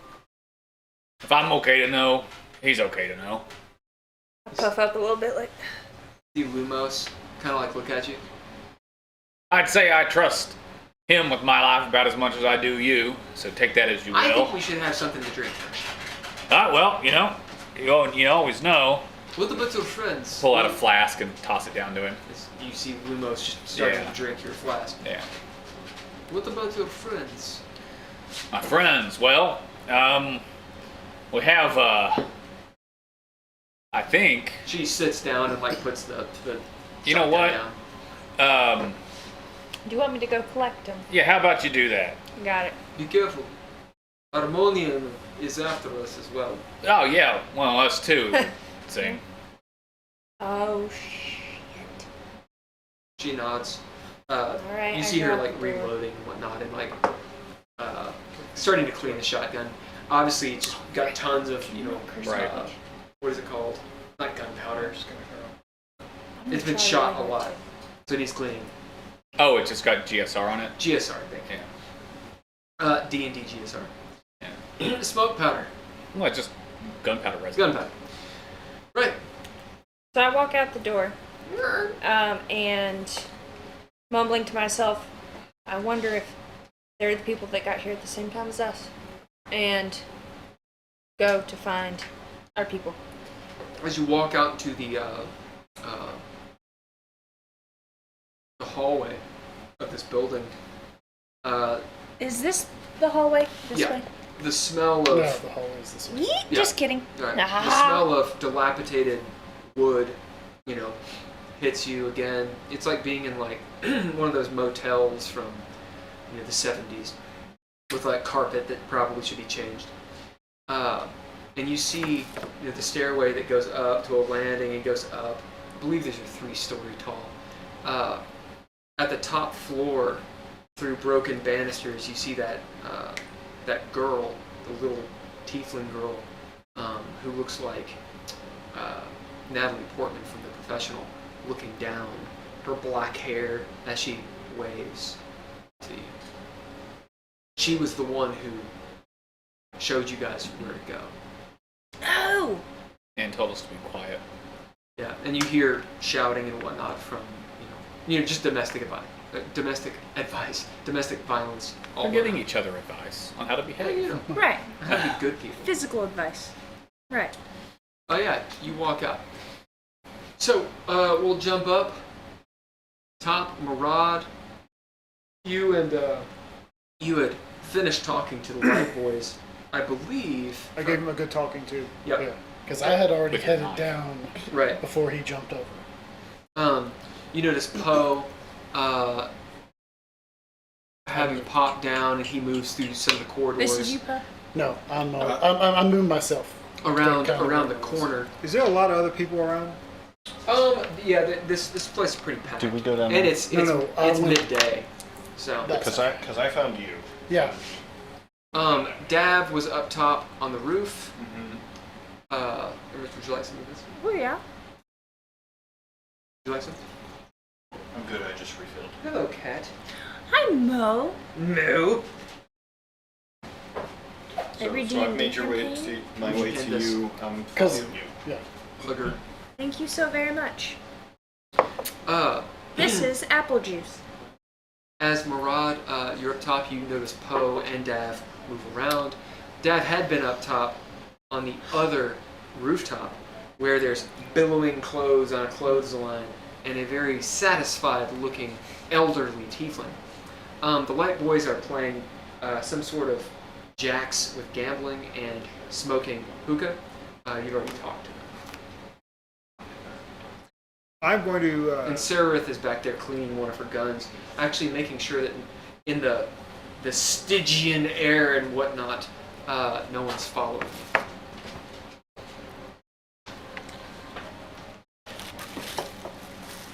If I'm okay to know, he's okay to know. I'll puff up a little bit like. See Lumos kind of like look at you. I'd say I trust him with my life about as much as I do you, so take that as you will. I think we should have something to drink first. Well, you always know. What about your friends? Pull out a flask and toss it down to him. You see Lumos just starting Yeah. to drink your flask. Yeah. What about your friends? My friends, well, we have, I think, She sits down and like puts the You know shotgun what? down. Do you want me to go collect them? Yeah, how about you do that? Got it. Be careful. Harmonium is after us as well. Oh, yeah, well, us too. Sing. Oh shit. She nods. Alright, You I see her grab like the door. reloading and whatnot, and like starting to clean the shotgun. Obviously, it's just got tons of Right. What is it called? Not gunpowder. I'm It's been gonna shot try a to lot, so it needs cleaning. Oh, it just got GSR on it? GSR, I think. Yeah. D&D GSR. Yeah. Smoke powder. Well, just gunpowder resin. Gunpowder. Right. So I walk out the door, and mumbling to myself, I wonder if they're the people that got here at the same time as us, and go to find our people. As you walk out into the hallway of this building, Is this the hallway this Yeah. way? the smell No, of the hall is this way. Yeet, Yeah. just kidding. Right. Ah. The smell of dilapidated wood, hits you again. It's like being in like one of those motels from the 70s with like carpet that probably should be changed. And you see the stairway that goes up to a landing and goes up. I believe these are 3-story tall. At the top floor, through broken banisters, you see that that girl, the little tiefling girl, who looks like Natalie Portman from The Professional, looking down, her black hair as she waves to you. She was the one who showed you guys where to go. Oh! And told us to be quiet. Yeah, and you hear shouting and whatnot from just domestic advice, domestic violence. All We're giving around. each other advice on how to Yeah, behave. Right. how to be good people. Physical advice. Right. Oh yeah, you walk out. So we'll jump up. Top, Murad. You had finished talking to the white boys, I believe. I gave him a good talking to. Yep. Yeah, because I had already With your headed knife. down Right. before he jumped over. You notice Poe having popped down, and he moves through some of the corridors This is you, Pa? No, I'm moving myself. around Kind of around the corridors. corner. Is there a lot of other people around? Yeah, this place is pretty packed. Did we go down And there? it's No, I it's went- midday, so. That- Because I found you. Yeah, Dav was up top on the roof. Mm-hmm. Would you like some of this? Oh, yeah. Would you like some? I'm good. I just refilled. Hello, cat. Hi, Mo. No. Every So I've D&D made your way campaign? to my way to Candace. you. because following you. yeah, Booger. Thank you so very much. Uh, This is apple juice. As Murad, you're up top, you notice Poe and Dav move around. Dav had been up top on the other rooftop where there's billowing clothes on a clothesline and a very satisfied looking elderly tiefling. The light boys are playing some sort of jacks with gambling and smoking hookah. You've already talked to them. I'm going to. And Seraph is back there cleaning one of her guns, actually making sure that in the Stygian air and whatnot, no one's following you.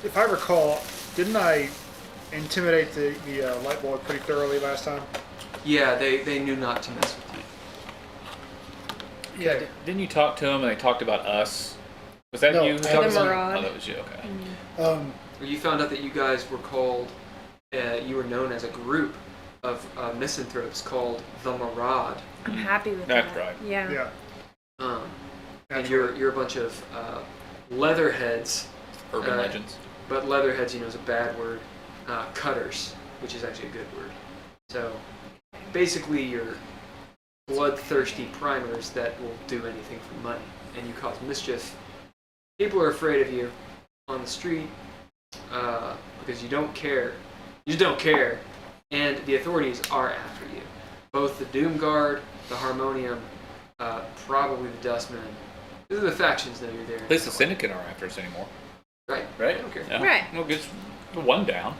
If I recall, didn't I intimidate the light boy pretty thoroughly last time? Yeah, they knew not to mess with you. Yeah. Didn't you talk to him and they talked about us? Was that No, you? who the talked to him? Maraud. Oh, that was you. Okay. You found out that you guys were called, you were known as a group of misanthropes called the Maraud. I'm happy with That's that. right. Yeah. Yeah. And That's you're a bunch of leatherheads. Urban legends. But leatherheads, is a bad word. Cutters, which is actually a good word. So basically, you're bloodthirsty primers that will do anything for money, and you cause mischief. People are afraid of you on the street because you don't care. You just don't care, and the authorities are after you. Both the Doom Guard, the Harmonium, probably the Dustmen. These are the factions that you're there. At least the Syndicate aren't after us anymore. Right. Right? I don't care. Yeah. Right. Well, just one down.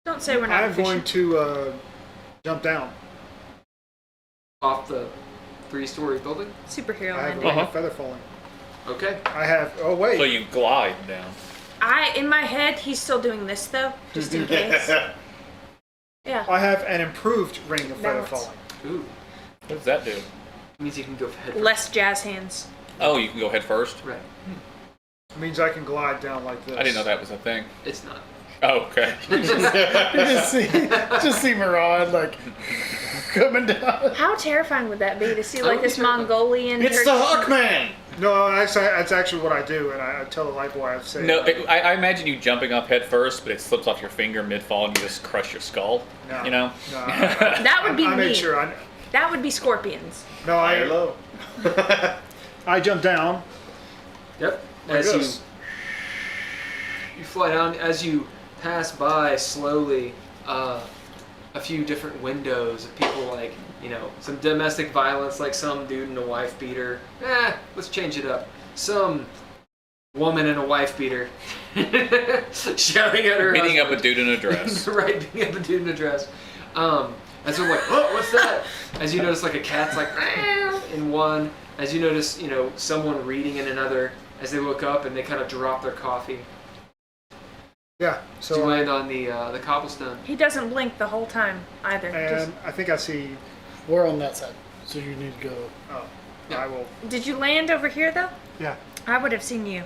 Don't say we're not I'm going efficient. to jump down. Off the 3-story building. Superhero I have a landing. ring of feather falling. Okay. I have. Oh wait. So you glide down. In my head, he's still doing this though, just in case. Yeah. I have an improved ring of feather Balance. falling. Ooh. What does that do? It means you can go head first. Less jazz hands. Oh, you can go head first? Right. It means I can glide down like this. I didn't know that was a thing. It's not. Oh, okay. just see Maraud like coming down. How terrifying would that be to see like would be this terrifying. Mongolian? It's the Hawkman! No, that's actually what I do, and I tell the light boy, I say. No, I imagine you jumping up head first, but it slips off your finger mid-fall and you just crush your skull. No. You know? No, That would be I me. made sure. That would be scorpions. No, Hello. I jump down. Yep. Like As this. you fly down, as you pass by slowly, a few different windows of people like, some domestic violence, like some dude in a wife beater. Let's change it up. Some woman in a wife beater shouting at her Beating up a husband. dude in a dress. Right, beating up a dude in a dress. As they're like, oh, what's that? As you notice, like a cat's like in one. As you notice, someone reading in another. As they look up and they kind of drop their coffee. Yeah. So you land on the cobblestone. He doesn't blink the whole time either. And I think I see. We're on that side, so you need to go. Oh, Yeah. I will. Did you land over here though? Yeah. I would have seen you.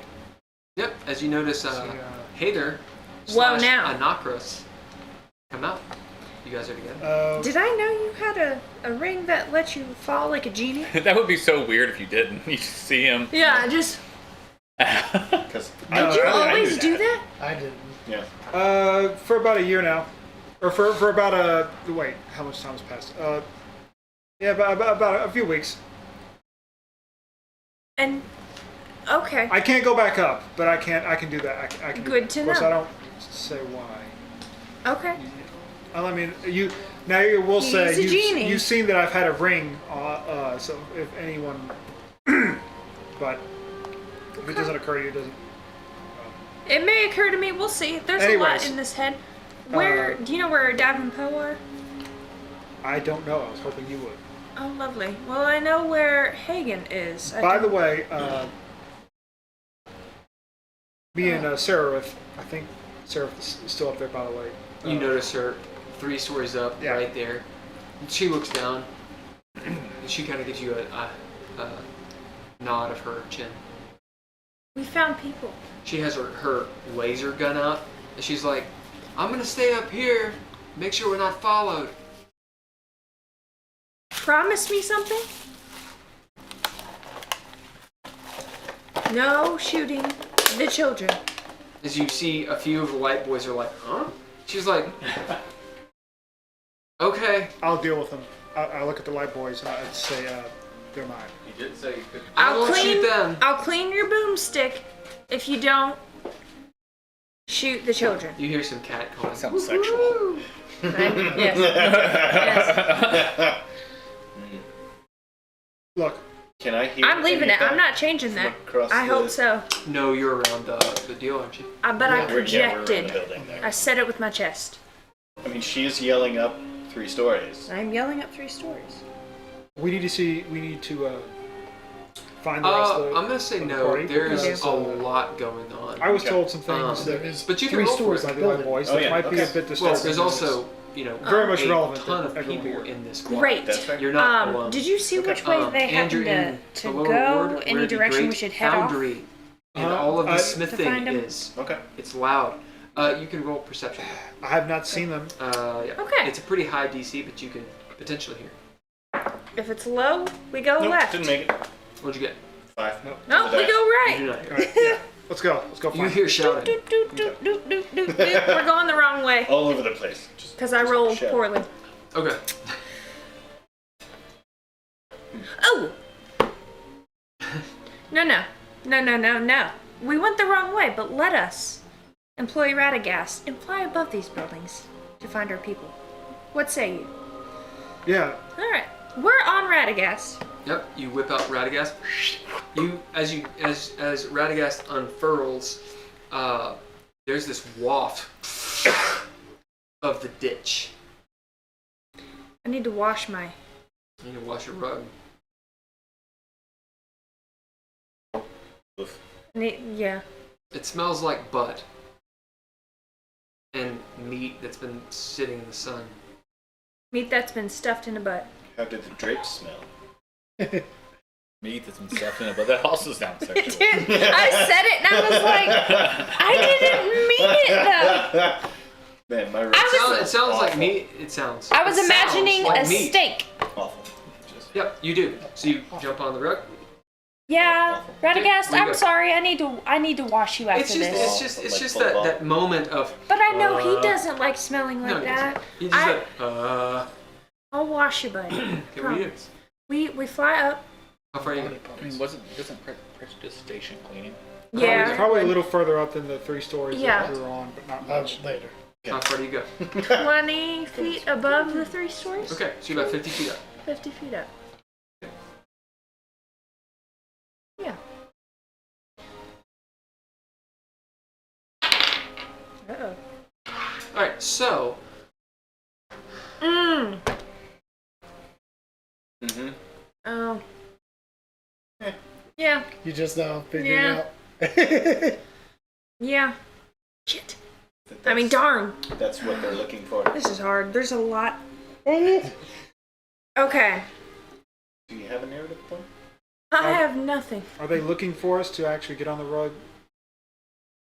Yep. As you notice, Hader Whoa, slash now. Anakros come out. You guys are together. Did I know you had a ring that let you fall like a genie? That would be so weird if you didn't. You just see him. Yeah, just. Because Did you always do that? I didn't. Yeah. For about a year now, or for about a wait, how much time has passed? Yeah, about a few weeks. And okay, I can't go back up, but I can do that. I can. Good to Of course, know. I don't say why. okay. I mean, you will say He's a genie. you've seen that I've had a ring. So if anyone, but if it doesn't occur to you, it doesn't. It may occur to me. We'll see. There's a lot Anyways. in this head. Where do you know where Dav and Poe are? I don't know. I was hoping you would. Oh, lovely. Well, I know where Hagen is. By the way, me and Seraph, I think Seraph is still up there. By the way, You notice her 3 stories up, Yeah. right there. And she looks down, and she kind of gives you a nod of her chin. we found people. She has her laser gun out, and she's like, I'm gonna stay up here, make sure we're not followed. Promise me something? No shooting the children. As you see a few of the light boys are like, huh? She's like, okay. I'll deal with them. I look at the light boys and I say, they're mine. You did say you could. I won't shoot them. I'll clean your boomstick if you don't shoot the children. You hear some cat calling. Sounds sexual. Right? Yes. Yes. Look, Can I hear? I'm leaving any it. I'm kind not changing that. across I the- hope so. No, you're around the deal, aren't you? But I Yeah, we're in the projected. building there. I said it with my chest. I mean, she is yelling up 3 stories. I'm yelling up 3 stories. we need to find the rest of the I'm gonna say of the no. party? There's Because, a lot going on. I was Okay. told some things There that is but you can 3 roll for stories it. of by the Light building. Boys Oh, that yeah, might be a okay. bit disturbing. Well, there's also very much a relevant ton to of everyone people here. in this quad. Great. That's fair. You're not alone. Did you see Okay. which way they Andrew, happened in to the lower go? ward, Any where the direction we great should head off? foundry and Uh-huh. all of the To smithing find 'em? is. Okay. It's loud. You can roll perception. I have not seen them. Yeah. Okay. It's a pretty high DC, but you can potentially hear. If it's low, we go Nope, left. didn't make it. What'd you get? 5. Nope. No, we go You do right. not All hear. right, yeah. Let's go. Let's go You find hear them. shouting. Doot, doot, doot, doot, doot, doot, doot. We're going the wrong way All over the place. because I rolled shout. poorly. Okay. Oh! No. We went the wrong way, but let us employ Radagast and fly above these buildings to find our people. What say you? Yeah. All right, we're on Radagast. Yep. You whip out Radagast. As Radagast unfurls, there's this waft of the ditch. I need to wash my. You need to wash your rug. Oof. Yeah. It smells like butt and meat that's been sitting in the sun. Meat that's been stuffed in a butt. How did the drapes smell? Meat that's been stuffed in it, but that also sounds Dude, sexual. I said it and I was like, I didn't mean it though. Man, my It sounds like meat. It sounds. I was it sounds imagining like a meat. steak. Awful. Just Yep, you do. So you jump on the rug. Yeah, Radagast, Where you I'm go? sorry. I need to wash you after It's just, this. it's Like just football. that moment of. But I know he doesn't like smelling like No, he that. doesn't. He just I- like. I'll wash you, buddy. Okay, what do you do? We fly up. How far are you? I mean, doesn't prestidigitation cleaning? Yeah. Probably a little further up than the 3 stories Yeah. that we were on, but not much. Later. How far do you go? 20 feet above the 3 stories. Okay, so you're about 50 feet up. 50 feet up. Yeah. Uh-oh. All right, so Mmm. Mm-hmm. Oh. Yeah. You just now figured Yeah. it out. Yeah. Shit. I mean, darn. That's what they're looking for. This is hard. There's a lot. Okay. Do you have a narrative point? I have nothing. Are they looking for us to actually get on the rug?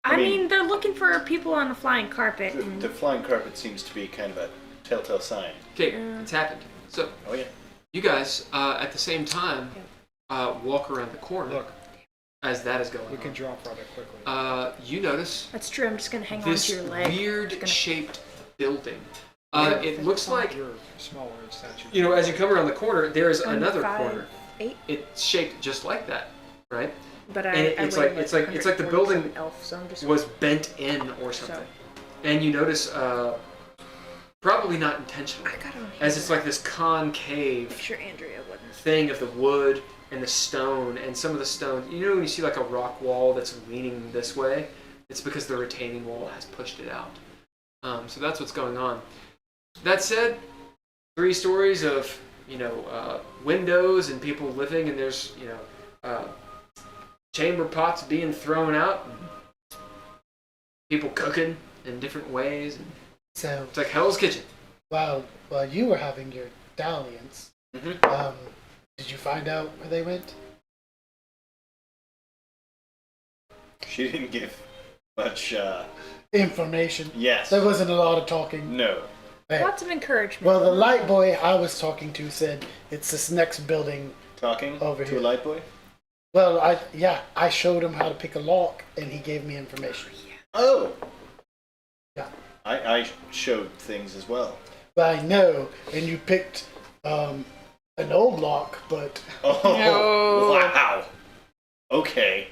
I mean- mean, they're looking for people on a flying carpet. The flying carpet seems to be kind of a telltale sign. okay, it's happened. So Oh yeah. you guys, at the same time, walk around the corner Look, as that is going we can on. drop rather quickly. You notice That's true. I'm just gonna hang on this to your leg. weird-shaped building. Yeah. It looks like, You're smaller in stature. you know, as you come around the corner, there's I'm another 5'8", corner. It's shaped just like that, right? But And I it's weigh like- it's like the 147 building elf, so I'm just Was bent in or something. And you notice, probably not intentional, I got on as it's like this concave Make sure Andrea wouldn't. thing of the wood and the stone, and some of the stone. You know when you see like a rock wall that's leaning this way, it's because the retaining wall has pushed it out. So that's what's going on. That said, 3 stories of windows and people living, and there's chamber pots being thrown out, and people cooking in different ways. And So, it's like Hell's Kitchen. while you were having your dalliance, Mm-hmm. did you find out where they went? She didn't give much. Information. Yes. There wasn't a lot of talking. No. Hey. Lots of encouragement. Well, the light boy I was talking to said it's this next building. Talking Over to here. a light boy. Well, I showed him how to pick a lock, and he gave me information. Oh. Yeah. I showed things as well. But I know, and you picked an old lock, but Oh. No. Wow. Okay.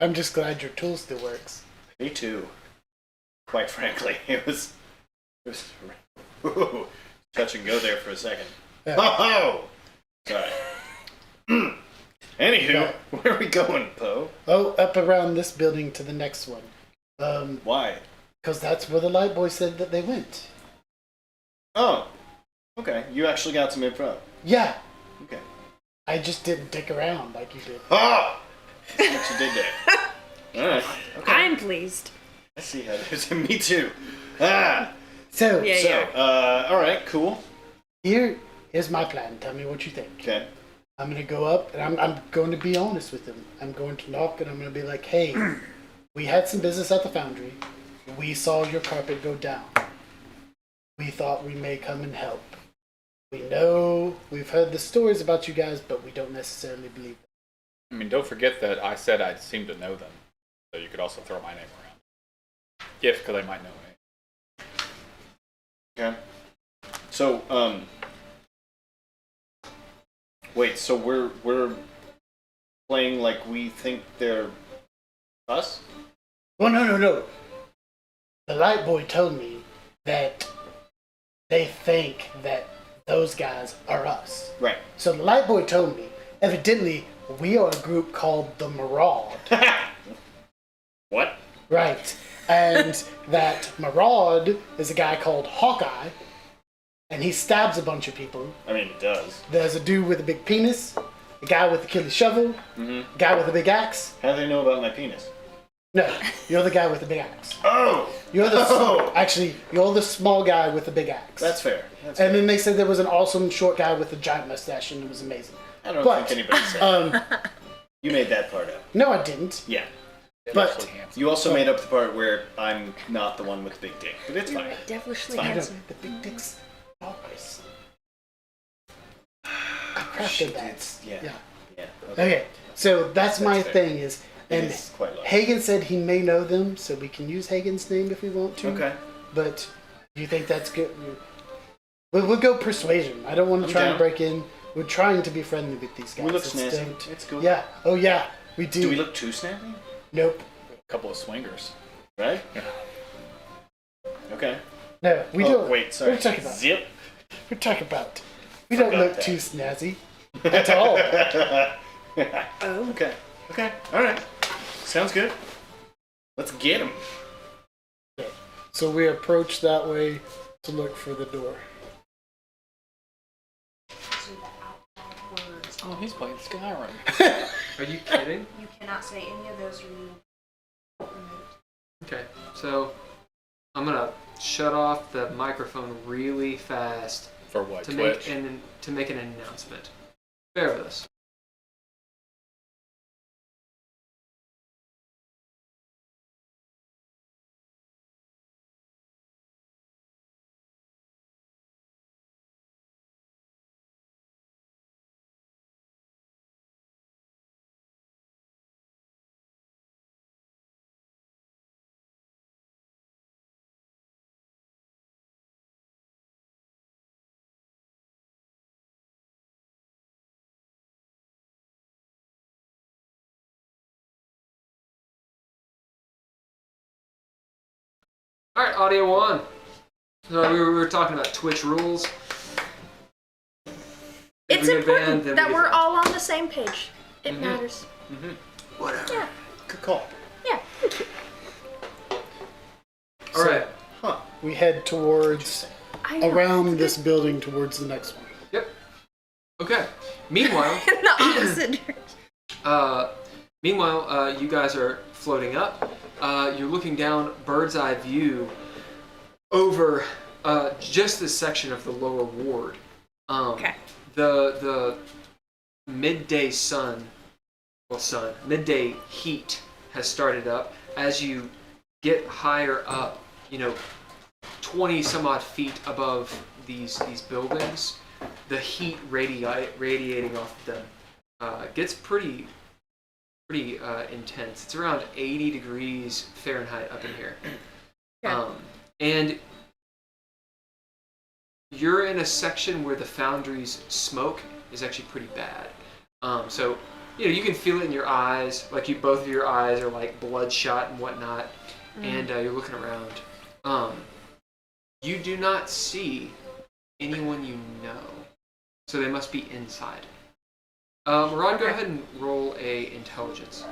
I'm just glad your tool still works. Me too. Quite frankly, it was ooh, touch and go there for a second. Yeah. Oh, sorry. Anywho, Yeah. where are we going, Poe? Oh, up around this building to the next one. Why? Because that's where the light boy said that they went. Oh, okay. You actually got some info. Yeah. Okay. I just didn't dick around like you did. Ah! That's what you did there. Alright. Okay. I'm pleased. I see how it is. Me too. Ah! So, Yeah. Alright, cool. here's my plan. Tell me what you think. Okay. I'm gonna go up and I'm going to be honest with him. I'm going to knock and I'm gonna be like, hey, we had some business at the foundry. We saw your carpet go down. We thought we may come and help. We know we've heard the stories about you guys, but we don't necessarily believe them. I mean, don't forget that I said I seem to know them, so you could also throw my name around. If, because they might know me. Okay. So, wait, so we're playing like we think they're us? Oh, no. The light boy told me that they think that those guys are us. Right. So the light boy told me, evidently, we are a group called the Maraud. What? Right. And that Maraud is a guy called Hawkeye, and he stabs a bunch of people. I mean, it does. There's a dude with a big penis, a guy with a killing shovel, a guy with a big axe. How do they know about my penis? No, you're the guy with the big axe. Oh! You're the Oh! actually, you're the small guy with the big axe. That's fair. That's And fair. then they said there was an awesome short guy with a giant mustache, and it was amazing. I don't but, think anybody said that. Um, You made that part up. no, I didn't. Yeah. But You also made up the part where I'm not the one with the big dick, but it's fine. Devilishly Fine. I handsome. don't, the big dicks always. I crafted that. It's, yeah. Yeah. Yeah. Okay, so that's my fair. thing is, It and is quite low. Hagen said he may know them, so we can use Hagen's name if we want to. Okay. But do you think that's good? We'll go persuasion. I don't want to I'm try down. and break in. We're trying to be friendly with these guys. We look It's snazzy. don't- It's cool. Yeah. Oh yeah, we do. Do we look too snappy? Nope. A couple of swingers. Right? Yeah. Okay. No, we Oh, don't. wait, sorry. We're talking about. Zip. We're talking about. We don't Forgot look that. too snazzy at all. Oh. Okay. Okay. All right. Sounds good. Let's get him. So we approach that way to look for the door. Oh, he's playing Skyrim. Are you kidding? You cannot say any of those removed. Okay, so I'm gonna shut off the microphone really fast For what? to Twitch? make an announcement. Bear with us. All right, audio on. So we were talking about Twitch rules. If It's we get banned, important then that we we're get- all on the same page. It matters. Whatever. Yeah. Good call. Yeah. All right. Huh. We head towards I know. around this building towards the next one. Yep. Okay. Meanwhile, In the opposite direction. you guys are floating up. You're looking down bird's eye view over just this section of the lower ward. Okay. The midday midday heat has started up. As you get higher up, 20 some odd feet above these buildings, the heat radiating off them gets pretty intense. It's around 80 degrees Fahrenheit up in here. Okay. And you're in a section where the foundry's smoke is actually pretty bad. So you can feel it in your eyes, like both of your eyes are like bloodshot and whatnot, and you're looking around. You do not see anyone you know, so they must be inside. Rod, go ahead and roll a intelligence.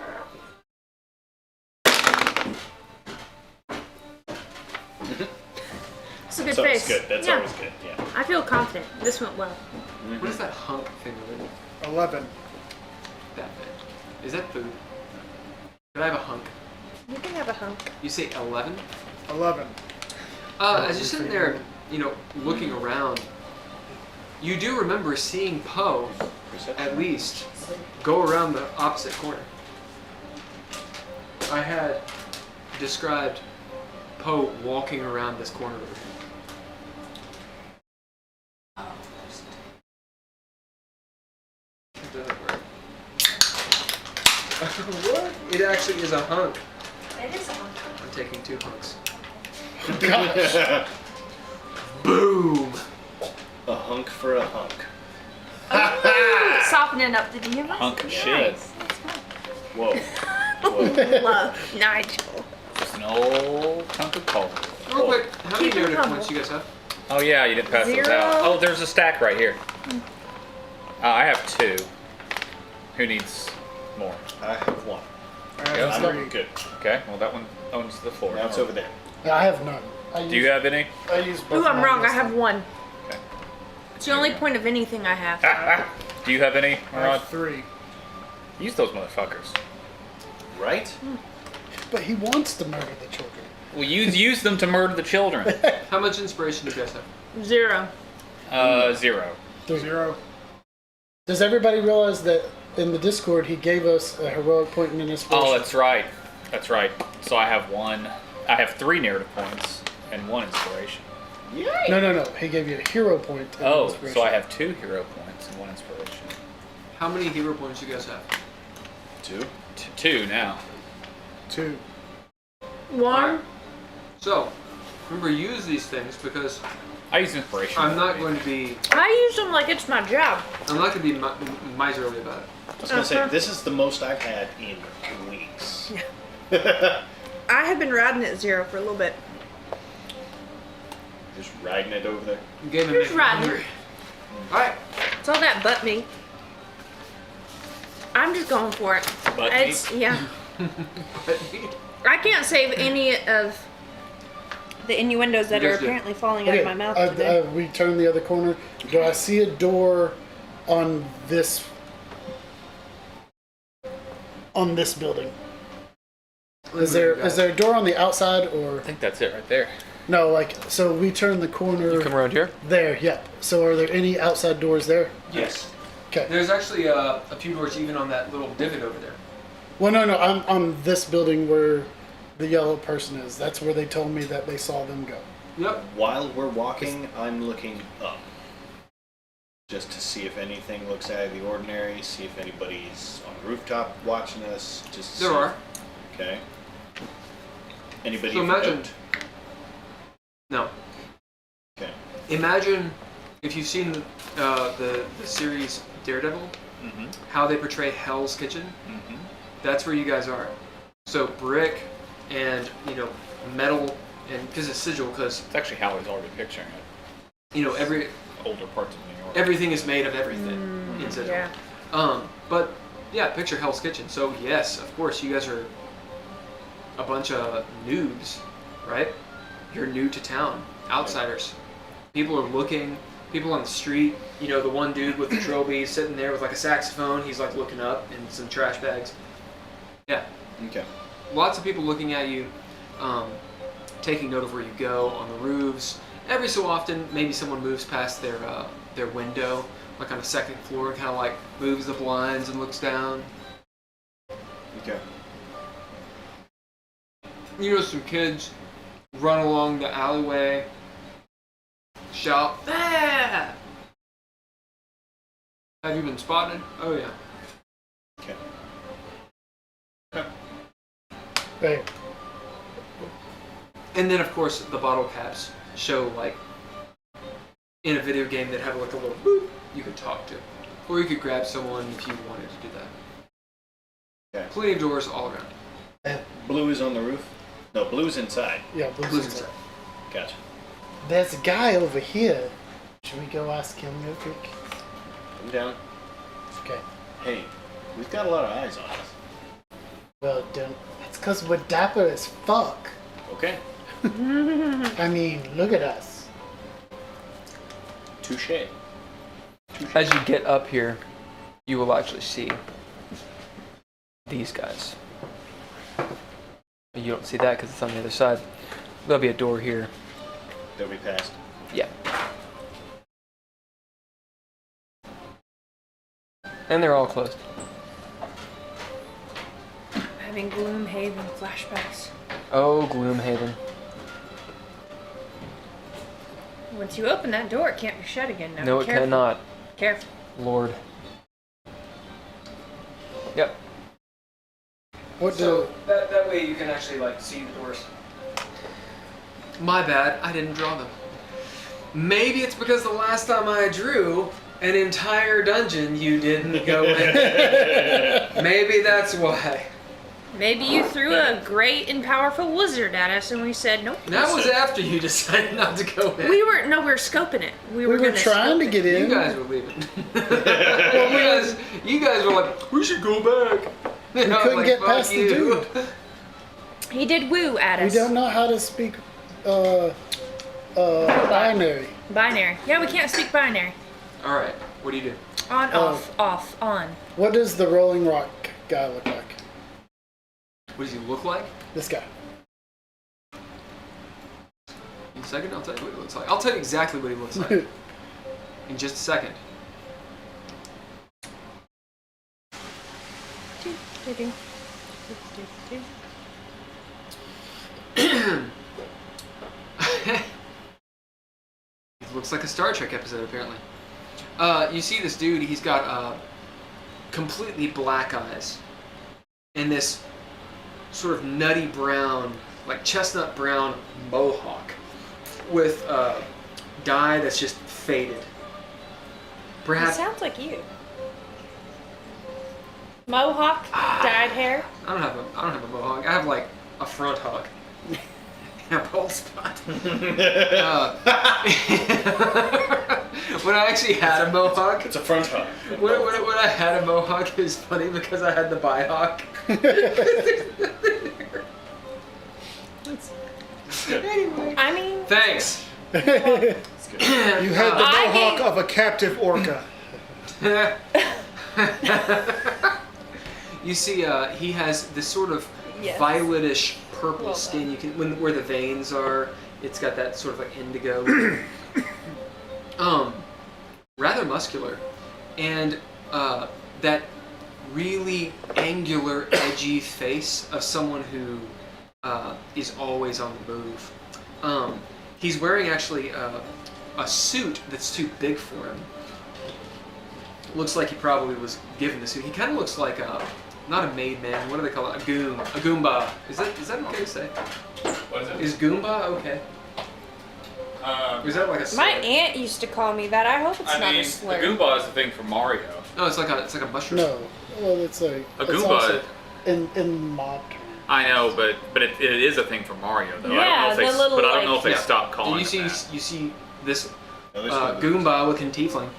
It's a good That's always face. good. That's yeah. always good. Yeah. I feel confident. This went well. What is that hunk thing over there? 11. That thing. Is that food? Could I have a hunk? You can have a hunk. You say 11? 11. As you're sitting there, looking around, you do remember seeing Poe, at least, go around the opposite corner. I had described Poe walking around this corner over here. It doesn't work. What? It actually is a hunk. It is a hunk. I'm taking 2 hunks. Gosh. Boom! A hunk for a hunk. Ooh, softening up the demons. Hunk of Nice. shit. That's fun. Whoa. Whoa. Love Nigel. Just an old hunk of coal. Real quick, how many Keep it narrative humble. points you guys have? Oh yeah, you didn't pass those 0. out. Oh, there's a stack right here. I have 2. Who needs more? I have 1. I have Yeah, I'm 3. good. Okay, well that one owns the floor. Now it's over there. I have none. Do you have any? I use both. Ooh, I'm mine wrong. I this have time. 1. Okay. It's the only point of anything I have. Do you have any, I Rod? have 3. Use those motherfuckers. Right? But he wants to murder the children. Well, use them to murder the children. How much inspiration do you guys have? 0. 0. 0. Does everybody realize that in the Discord he gave us a heroic point and an inspiration? Oh, that's right. That's right. So I have 1. I have 3 narrative points and 1 inspiration. Yay! No. He gave you a hero point. And an Oh, inspiration. so I have 2 hero points and 1 inspiration. How many hero points do you guys have? 2. 2 now. 2. 1. So, remember, use these things because I use inspiration. I'm not going to be I use them like it's my job. miserly about it. I was gonna say, this is the most I've had in weeks. I have been riding at 0 for a little bit. Just riding it over there. The game Who's makes me riding? hungry. Alright. It's all that butt meat. I'm just going for it. Butt It's yeah. I can't save any of the innuendos that You are guys do. apparently falling out of my mouth today. we turn the other corner. Do I see a door on this building? Is there a door on the outside or I think that's it right there. no? Like so, we turn the corner around here. there. Yeah. So, are there any outside doors there? Yes. Okay. There's actually a few doors even on that little divot over there. Well, no. I'm on this building where the yellow person is. That's where they told me that they saw them go. Yep. While we're walking, I'm looking up. Just to see if anything looks out of the ordinary, see if anybody's on the rooftop watching us. Just There see. are. Okay. Anybody So of imagine- note? No. Okay. Imagine if you've seen the series Daredevil, Mm-hmm. how they portray Hell's Kitchen. Mm-hmm. That's where you guys are. So brick and metal, and because it's sigil, because It's actually how I was already picturing it. every Older parts of New York. everything is made of everything in sigil. Yeah. But yeah, picture Hell's Kitchen. So yes, of course, you guys are a bunch of noobs, right? You're new to town, outsiders. People are looking. People on the street. The one dude with the trilby sitting there with like a saxophone. He's like looking up in some trash bags. Yeah, Okay. lots of people looking at you, taking note of where you go on the roofs. Every so often, maybe someone moves past their window, like on a second floor, and kind of like moves the blinds and looks down. Okay. Some kids run along the alleyway, shout, "Ah!" Have you been spotted? Oh yeah. Okay. Right. And then of course the bottle caps show like in a video game that have like a little boop you could talk to, or you could grab someone if you wanted to do that. Okay. Plenty of doors all around. Blue is on the roof? No, blue's inside. Yeah. Blue's inside. Gotcha. There's a guy over here. Should we go ask him real quick? Come down. Okay. Hey, we've got a lot of eyes on us. Well, don't. That's because we're dapper as fuck. Okay. I mean, look at us. Touche. As you get up here, you will actually see these guys. You don't see that because it's on the other side. There'll be a door here. That we passed. Yeah. And they're all closed. Having Gloomhaven flashbacks. Oh, Gloomhaven. Once you open that door, it can't be shut again. Now No, be it careful. cannot. Careful. Lord. Yep. What So do? that way you can actually like see the doors. My bad, I didn't draw them. Maybe it's because the last time I drew an entire dungeon you didn't go in. Maybe that's why. Maybe you threw a great and powerful wizard at us, and we said nope. That was after you decided not to go in. We were scoping it. We were We were gonna trying to scope get it. in. You guys were leaving. you guys were like, we should go back. We couldn't get past the dude. He did woo at We us. don't know how to speak binary. Binary. Yeah, we can't speak binary. All right, what do you do? On, Oh. off, on. What does the Rolling Rock guy look like? What does he look like? This guy. In a second, I'll tell you what he looks like. I'll tell you exactly what he looks like in just a second. It looks like a Star Trek episode, apparently. You see this dude, he's got completely black eyes and this sort of nutty brown, like chestnut brown mohawk with dye that's just faded. It Perhaps sounds like you. Mohawk, dyed hair. I don't have a mohawk. I have like a front hawk. And a bald spot. When I actually had a mohawk, It's a front hug. when I had a mohawk, it was funny because I had the bihawk. Anyway. I mean, Thanks. You had the I mohawk hate- of a captive orca. You see, he has this sort of Yes. violetish purple Well skin. You can where the veins are. It's got that sort of like indigo. Rather muscular, and that really angular, edgy face of someone who is always on the move. He's wearing actually a suit that's too big for him. Looks like he probably was given the suit. He kind of looks like not a maid man. What do they call it? A goomba. Is that okay to say? What is it? Is goomba okay? Or is that like a slur? my aunt used to call me that. I hope it's I not mean, a slur. the Goomba is the thing from Mario. No, it's like a mushroom. No. Well, it's like A it's Goomba. also in mob terms. I know, but it is a thing from Mario, though. Yeah, I don't know if the little, but I don't know if they like- stopped calling And it you that. see this No, there's no Goomba looking tiefling.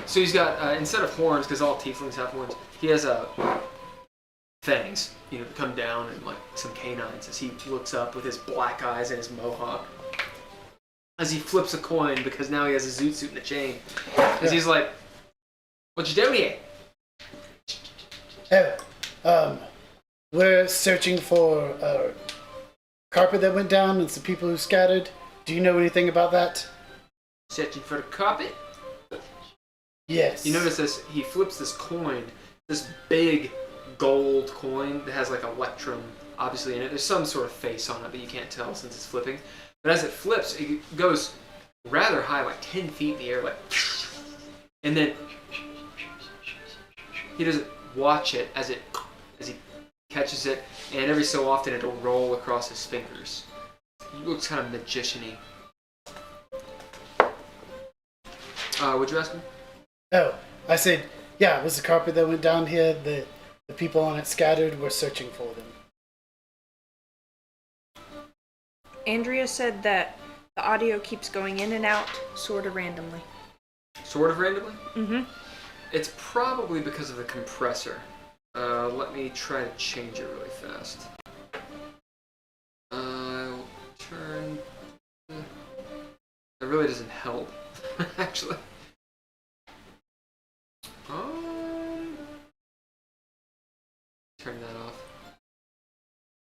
So he's got instead of horns, because all tieflings have horns, he has fangs. That come down and like some canines as he looks up with his black eyes and his mohawk. As he flips a coin because now he has a zoot suit and a chain. As he's like, "What you doing here?" We're searching for a carpet that went down and some people who scattered. Do you know anything about that? Searching for the carpet. Yes. You notice this? He flips this coin, this big gold coin that has like electrum obviously in it. There's some sort of face on it, but you can't tell since it's flipping. But as it flips, it goes rather high, like 10 feet in the air, like, and then he doesn't watch it as he catches it, and every so often it'll roll across his fingers. He looks kind of magician-y. Would you ask me? Oh, I said, yeah, it was the carpet that went down here. The people on it scattered. We're searching for them. Andrea said that the audio keeps going in and out, sort of randomly. Sort of randomly? Mm-hmm. It's probably because of the compressor. Let me try to change it really fast. I'll turn... It really doesn't help, actually.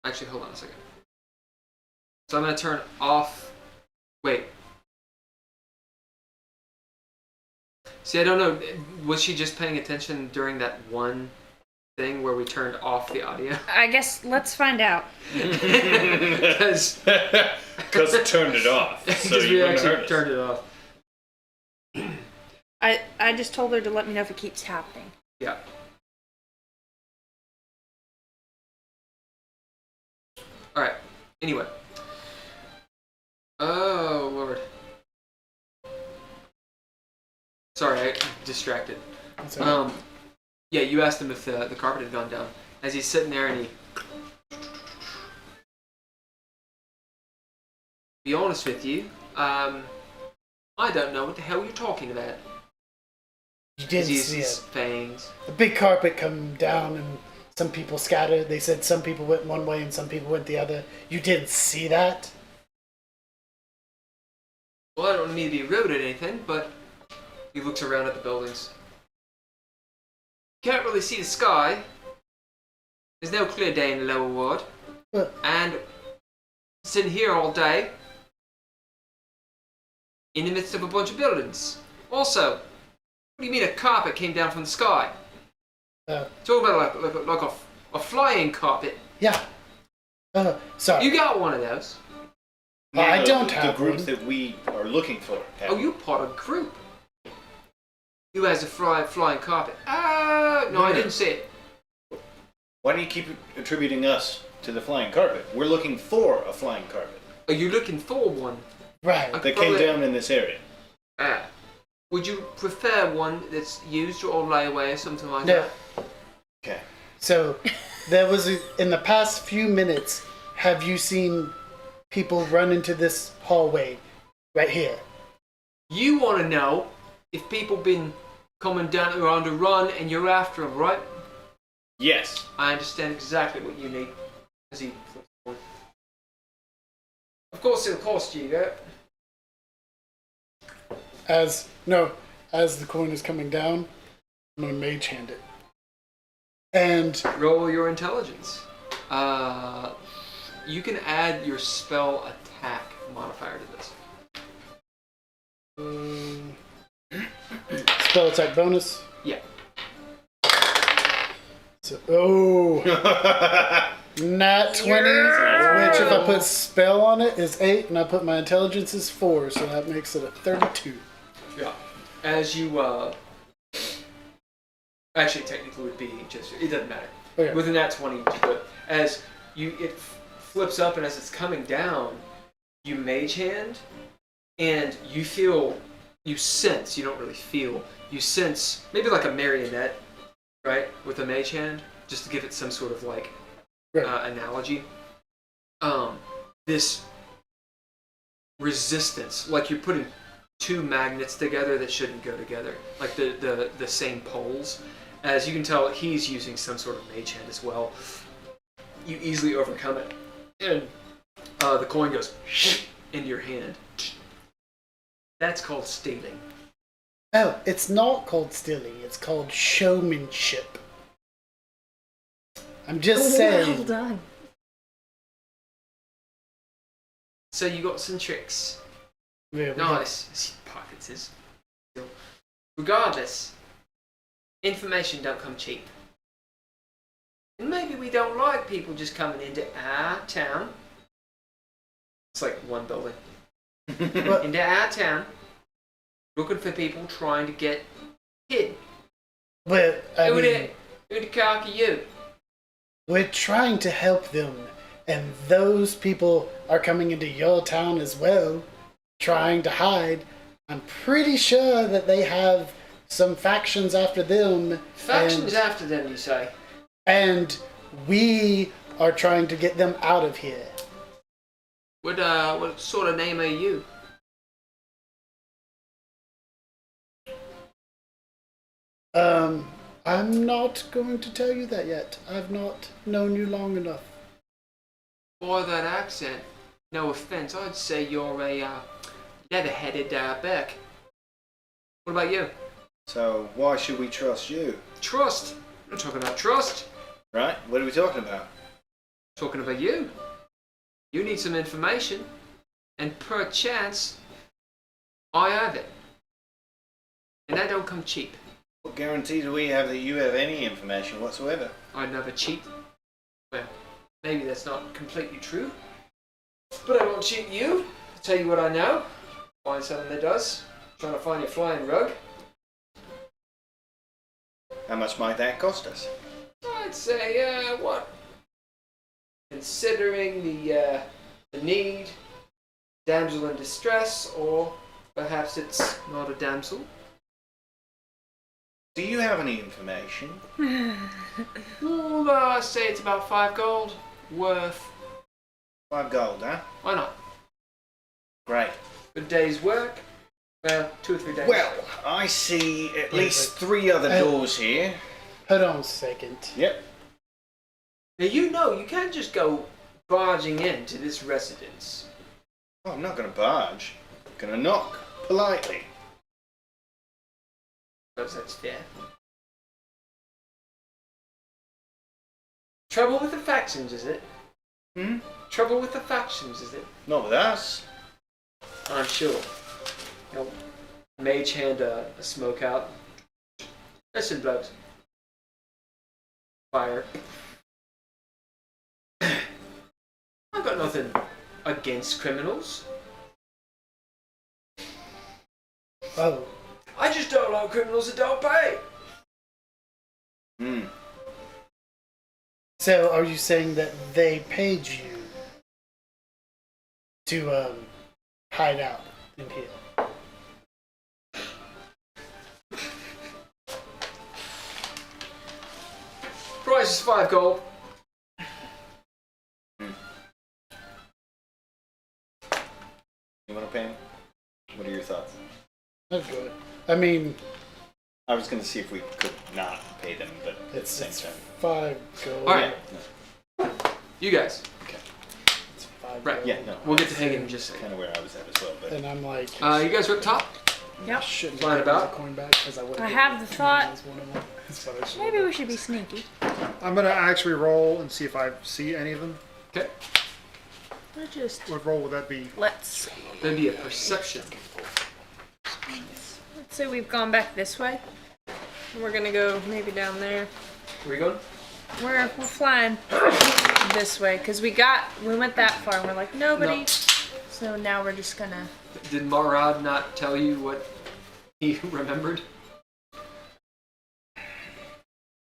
Actually, hold on a second. So I'm going to turn off... Wait. See, I don't know. Was she just paying attention during that one thing where we turned off the audio? I guess let's find out. Because it turned it off. So we you wouldn't actually hurt us. turned it off. I just told her to let me know if it keeps happening. Yeah. Alright. Anyway. Oh, Lord. Sorry, I distracted. That's all right. Yeah, you asked him if the carpet had gone down. As he's sitting there and he... Be honest with you, I don't know what the hell you're talking about. You didn't He see uses it. fangs. The big carpet come down and some people scattered. They said some people went one way and some people went the other. You didn't see that? Well, I don't mean to be rude or anything, but he looks around at the buildings. Can't really see the sky. There's no clear day in the lower ward. But And sitting here all day in the midst of a bunch of buildings. Also, what do you mean a carpet came down from the sky? Talk about like a flying carpet. yeah. Sorry. You got one of those. I No, don't the have group one. that we are looking for. Oh, you're part of a group. Who has a flying carpet? No, I didn't see it. Why do you keep attributing us to the flying carpet? We're looking for a flying carpet Are you looking for one? Right. I- that came Probably- down in this area. Would you prefer one that's used or layaway or something like No. that? Okay. So, in the past few minutes, have you seen people run into this hallway right here? You want to know if people been coming down or on the run and you're after them, right? Yes. I understand exactly what you need. As he flips forward. Of course it'll cost you that. As the coin is coming down, I'm gonna mage hand it. And Roll your intelligence. You can add your spell attack modifier to this. spell attack bonus. Yeah. So, nat 20, which if I put spell on it is 8, and I put my intelligence is 4, so that makes it a 32. Yeah. As you actually technically would be just it doesn't matter. Okay. With a nat 20, but as it flips up and as it's coming down, you mage hand and you sense, you don't really feel, you sense maybe like a marionette, right? With a mage hand, just to give it some sort of like Right. analogy. This resistance, like you're putting two magnets together that shouldn't go together, like the same poles. As you can tell, he's using some sort of mage hand as well. You easily overcome it, and the coin goes into your hand. That's called stealing. Oh, it's not called stealing, it's called showmanship. I'm just saying. Well done. So you got some tricks. Yeah, we got- Nice. As he pockets his. Regardless, information don't come cheap. And maybe we don't like people just coming into our town. It's like one building. But- Into our town, looking for people trying to get hid. But, I Who mean, the cock are you? we're trying to help them, and those people are coming into your town as well, trying to hide. I'm pretty sure that they have some factions after them. Factions and, after them, you say? and we are trying to get them out of here. What sort of name are you? I'm not going to tell you that yet. I've not known you long enough. By that accent, no offense, I'd say you're a leather-headed Beck. What about you? So why should we trust you? Trust. We're talking about trust. Right? What are we talking about? Talking about you. You need some information, and perchance, I have it. And that don't come cheap. What guarantee do we have that you have any information whatsoever? I never cheat. Well, maybe that's not completely true. But I won't cheat you. I'll tell you what I know. Find something that does. Trying to find your flying rug. How much might that cost us? I'd say, what? Considering the need, damsel in distress, or perhaps it's not a damsel. Do you have any information? Well, I say it's about 5 gold worth. 5 gold, huh? Why not? Great. Good day's work. Well, 2 or 3 days. Well, I see at Wait, least wait. 3 other doors here. Hold on a second. Yep. Now you know you can't just go barging into this residence. Oh, I'm not going to barge. I'm going to knock politely. Suppose that's fair. Trouble with the factions, is it? Hmm? Trouble with the factions, is it? Not with us. I'm sure. He'll mage hand a smoke out. Listen, blokes. Fire. I've got nothing against criminals. Oh, I just don't like criminals that don't pay. Hmm. so are you saying that they paid you to hide out in here? Price is 5 gold. You want to pay me? What are your thoughts? That's good. I mean, I was going to see if we could not pay them, but at the it's same time. 5 gold. All right. No. You guys. Okay. It's 5 Right. gold. Yeah, no. We'll get to hanging in just a second. Kind of where I was at as well, but And I'm like, You guys are up top. Yep. shouldn't Flying have given about? the coin back because I would I have the thought. Maybe Maybe we should be sneaky. I'm gonna actually roll and see if I see any of them. Okay. We'll just What roll would that be? let's That'd be a perception. say we've gone back this way. We're gonna go maybe down there. Where you going? We're flying this way because we went that far and we're like nobody. No. So now we're just gonna. Did Marad not tell you what he remembered?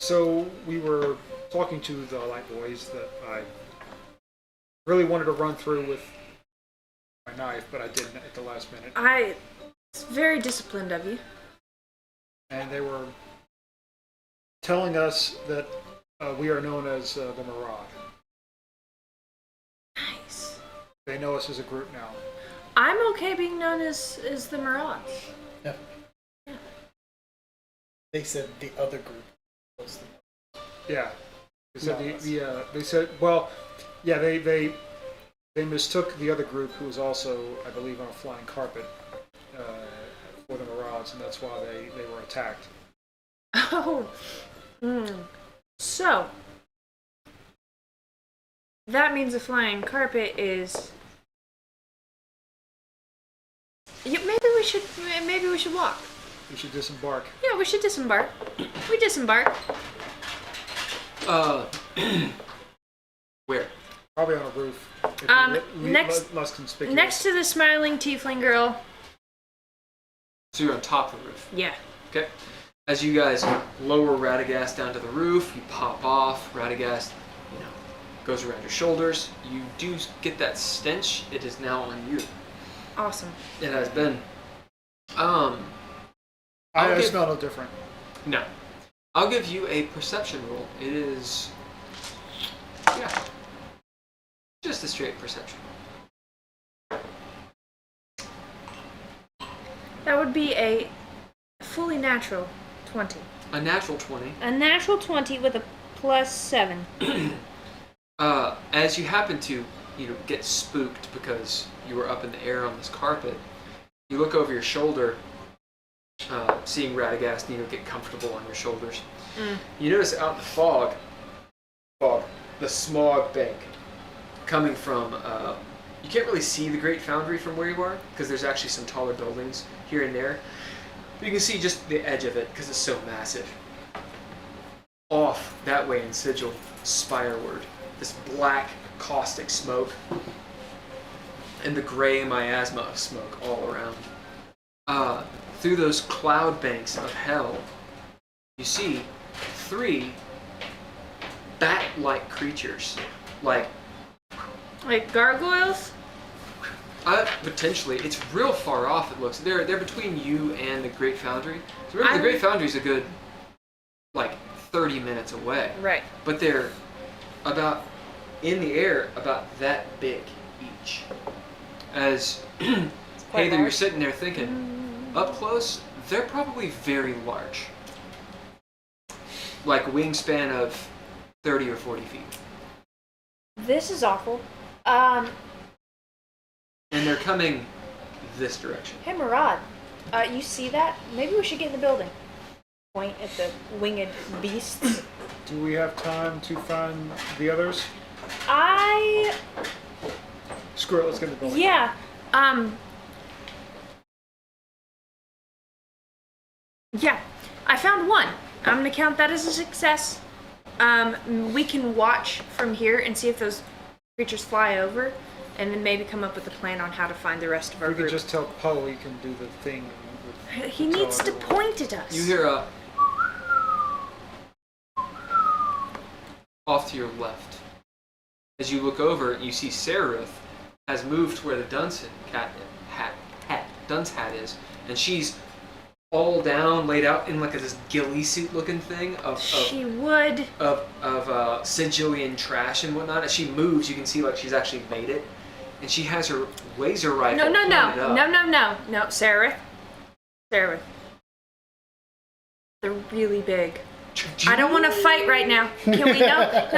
So we were talking to the light boys that I really wanted to run through with my knife, but I didn't at the last minute. It's very disciplined of you. And they were telling us that we are known as the Mirage. Nice. They know us as a group now. I'm okay being known as the Mirage. Yeah. They said the other group was the Yeah. They said No, they said, well, yeah, they mistook the other group, who was also, I believe, on a flying carpet, for the Mirage, and that's why they were attacked. Oh. So that means the flying carpet is. Maybe we should walk. We should disembark. Yeah, we should disembark. We disembark. Where? Probably on a roof. If less conspicuous. Next to the smiling tiefling girl. So you're on top of the roof. Yeah. Okay. As you guys lower Radagast down to the roof, you pop off. Radagast, goes around your shoulders. You do get that stench. It is now on you. Awesome. It has been. I I'll give- smell no different. No. I'll give you a perception roll. It is. Yeah. Just a straight perception. That would be a fully natural 20. A natural 20. A natural 20 with a +7. As you happen to, get spooked because you were up in the air on this carpet, you look over your shoulder, seeing Radagast, get comfortable on your shoulders. You notice out in the fog, the smog bank coming from. You can't really see the Great Foundry from where you are because there's actually some taller buildings here and there. But you can see just the edge of it because it's so massive. Off that way in Sigil, spireward, this black caustic smoke and the gray miasma of smoke all around. Through those cloud banks of hell, you see 3 bat-like creatures, like gargoyles? potentially. It's real far off. It looks. They're between you and the Great Foundry. So remember, the Great Foundry's a good 30 minutes away. Right. But they're about in the air, about that big each. As quite Heather, you're large. sitting there thinking, up close, they're probably very large. Like wingspan of 30 or 40 feet. This is awful. And they're coming this direction. Hey, Murad, you see that? Maybe we should get in the building. Point at the winged beasts. Do we have time to find the others? Screw it, let's get in the building. Yeah. Yeah. I found one. I'm gonna count that as a success. We can watch from here and see if those creatures fly over, and then maybe come up with a plan on how to find the rest of our We group. could just tell Poe he can do the thing. He needs to point at us. You hear a off to your left. As you look over, you see Seraph has moved to where the dunce hat is, and she's all down, laid out in like this ghillie suit looking thing of She would. sigillian trash and whatnot. As she moves, you can see like she's actually made it, and she has her laser rifle. No, Sarah. They're really big. I don't want to fight right now. Can we? No.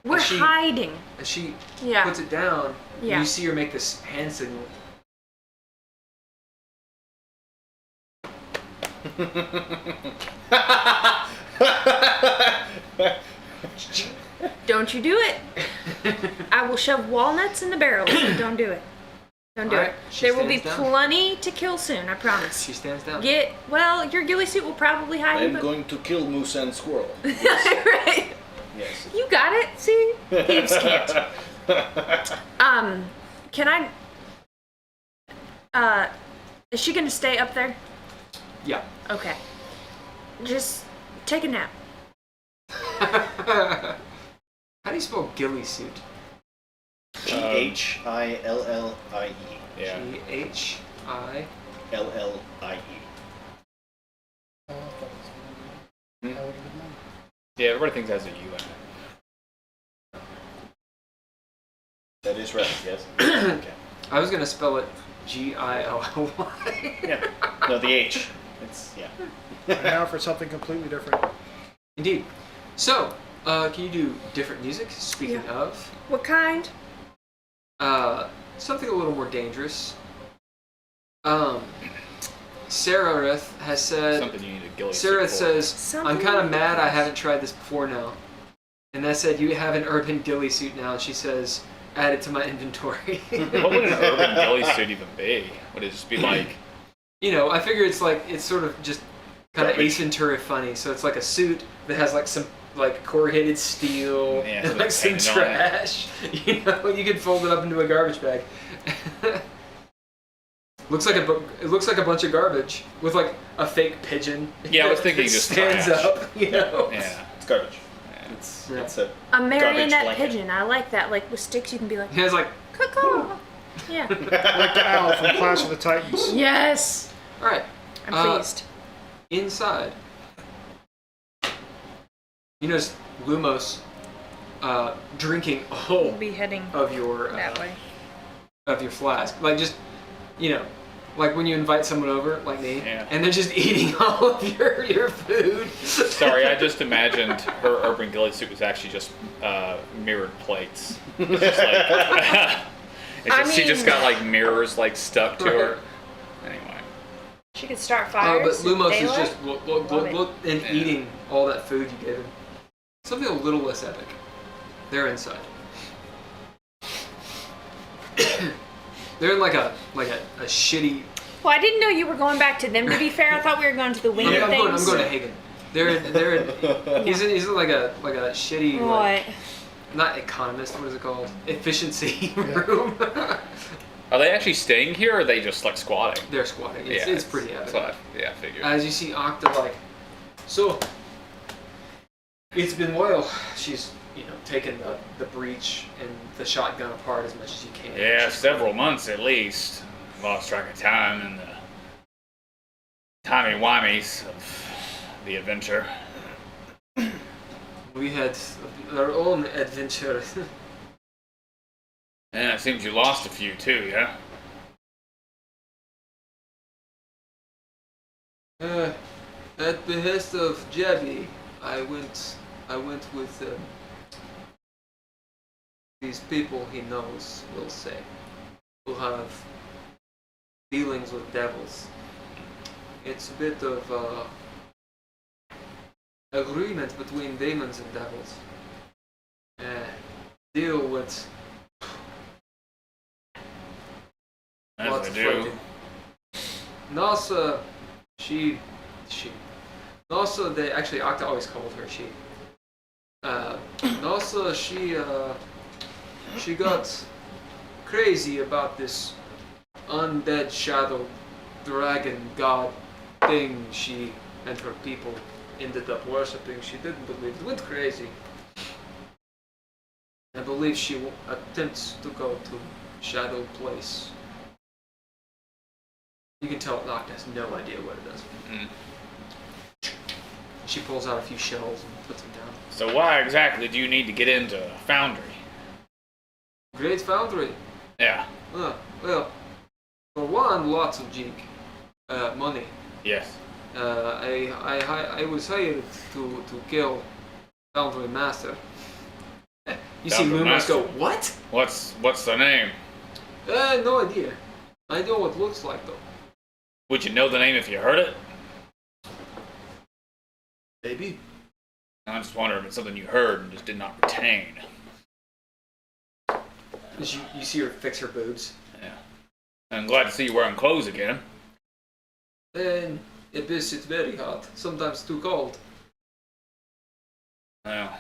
We're Is she- hiding. And she Yeah. puts it down. Yeah. And you see her make this hand signal. Don't you do it. I will shove walnuts in the barrel if you don't do it. Don't do Alright, it. she There will be stands down. plenty to kill soon, I promise. She stands down. Your ghillie suit will probably hide you, I'm but... going to kill moose and squirrel. right. Yes. You got it, see? Thieves can't. Can I... is she gonna stay up there? Yeah. Okay. Just take a nap. How do you spell ghillie suit?Ghillie. Yeah. G-H-I. Llie. Oh, I thought it was Hmm? I would have been mine. Yeah, everybody thinks it has a U in it. That is right. Yes. Okay. I was gonna spell it G-I-L-L-Y. Yeah. No, the H. It's yeah. And now for something completely different. Indeed. So, can you do different music? Speaking Yeah. of, What kind? something a little more dangerous. Sararith has said. Something you need a ghillie Sarah suit for. says, I'm kind of mad I haven't tried this before now. And I said, you have an urban ghillie suit now. And she says, add it to my inventory. What would an urban ghillie suit even be? Would it just be like... You know, I figure it's sort of just kind of Garbage. Ace Ventura funny. So it's like a suit that has like some like corrugated steel Yeah, and so like it's some painted on it. trash. You know, you could fold it up into a garbage bag. It looks like a bunch of garbage with like a fake pigeon. Yeah, I was thinking that just stands trash. up. You know. Yeah. It's garbage. Yeah. It's Yeah. it's a A marionette blanket. pigeon. I like that. Like with sticks, you can be like, He has like, caw. Yeah. Like the owl from Clash of the Titans. Yes. all right, I'm pleased. inside. You notice Lumos drinking We'll all be heading of your that way. of your flask. Like just, you know, like when you invite someone over, like me, Yeah. and they're just eating all of your food. Sorry, I just imagined her urban ghillie suit was actually just mirrored plates. It's just like... she just got like mirrors like stuck to her. Anyway. She could start But fires. in Lumos is daylight. just look Love it. and Yeah. eating all that food you gave him. something a little less epic. They're inside. They're in like a shitty. Well, I didn't know you were going back to them. To be fair, I thought we were going to the wing I'm things. going to Hagen. They're in, he's in like a shitty What? like, not economist, what is it called? Efficiency room. Are they actually staying here, or are they just like squatting? They're squatting. It's pretty epic. That's what I figured. As you see Octa like, so it's been a while. She's taken the breach and the shotgun apart as much as you can. Yeah, several months at least. Lost track of time in the timey-wimeys of the adventure. We had our own adventure. And it seems you lost a few too, yeah? At behest of Jabby, I went with these people he knows, we'll say, who have dealings with devils. It's a bit of agreement between demons and devils. Deal with As lots they of do. fighting. Nasa, she. Nasa, they actually Octa always called her she. Nasa, she got crazy about this undead shadow dragon god thing she and her people ended up worshipping. She didn't believe it. Went crazy. I believe she attempts to go to Shadow Place. You can tell Nocta has no idea what it does. Mm. She pulls out a few shells and puts them down. So why exactly do you need to get into Foundry? Great Foundry. Yeah. Well, for one, lots of jink, money. Yes. I was hired to kill Foundry Master. You see Foundry Lumos Master. go, what? What's the name? No idea. I know what it looks like though. Would you know the name if you heard it? Maybe. I'm just wondering if it's something you heard and just did not retain. You see her fix her boobs. Yeah. I'm glad to see you wearing clothes again. And it's very hot. Sometimes too cold. Well,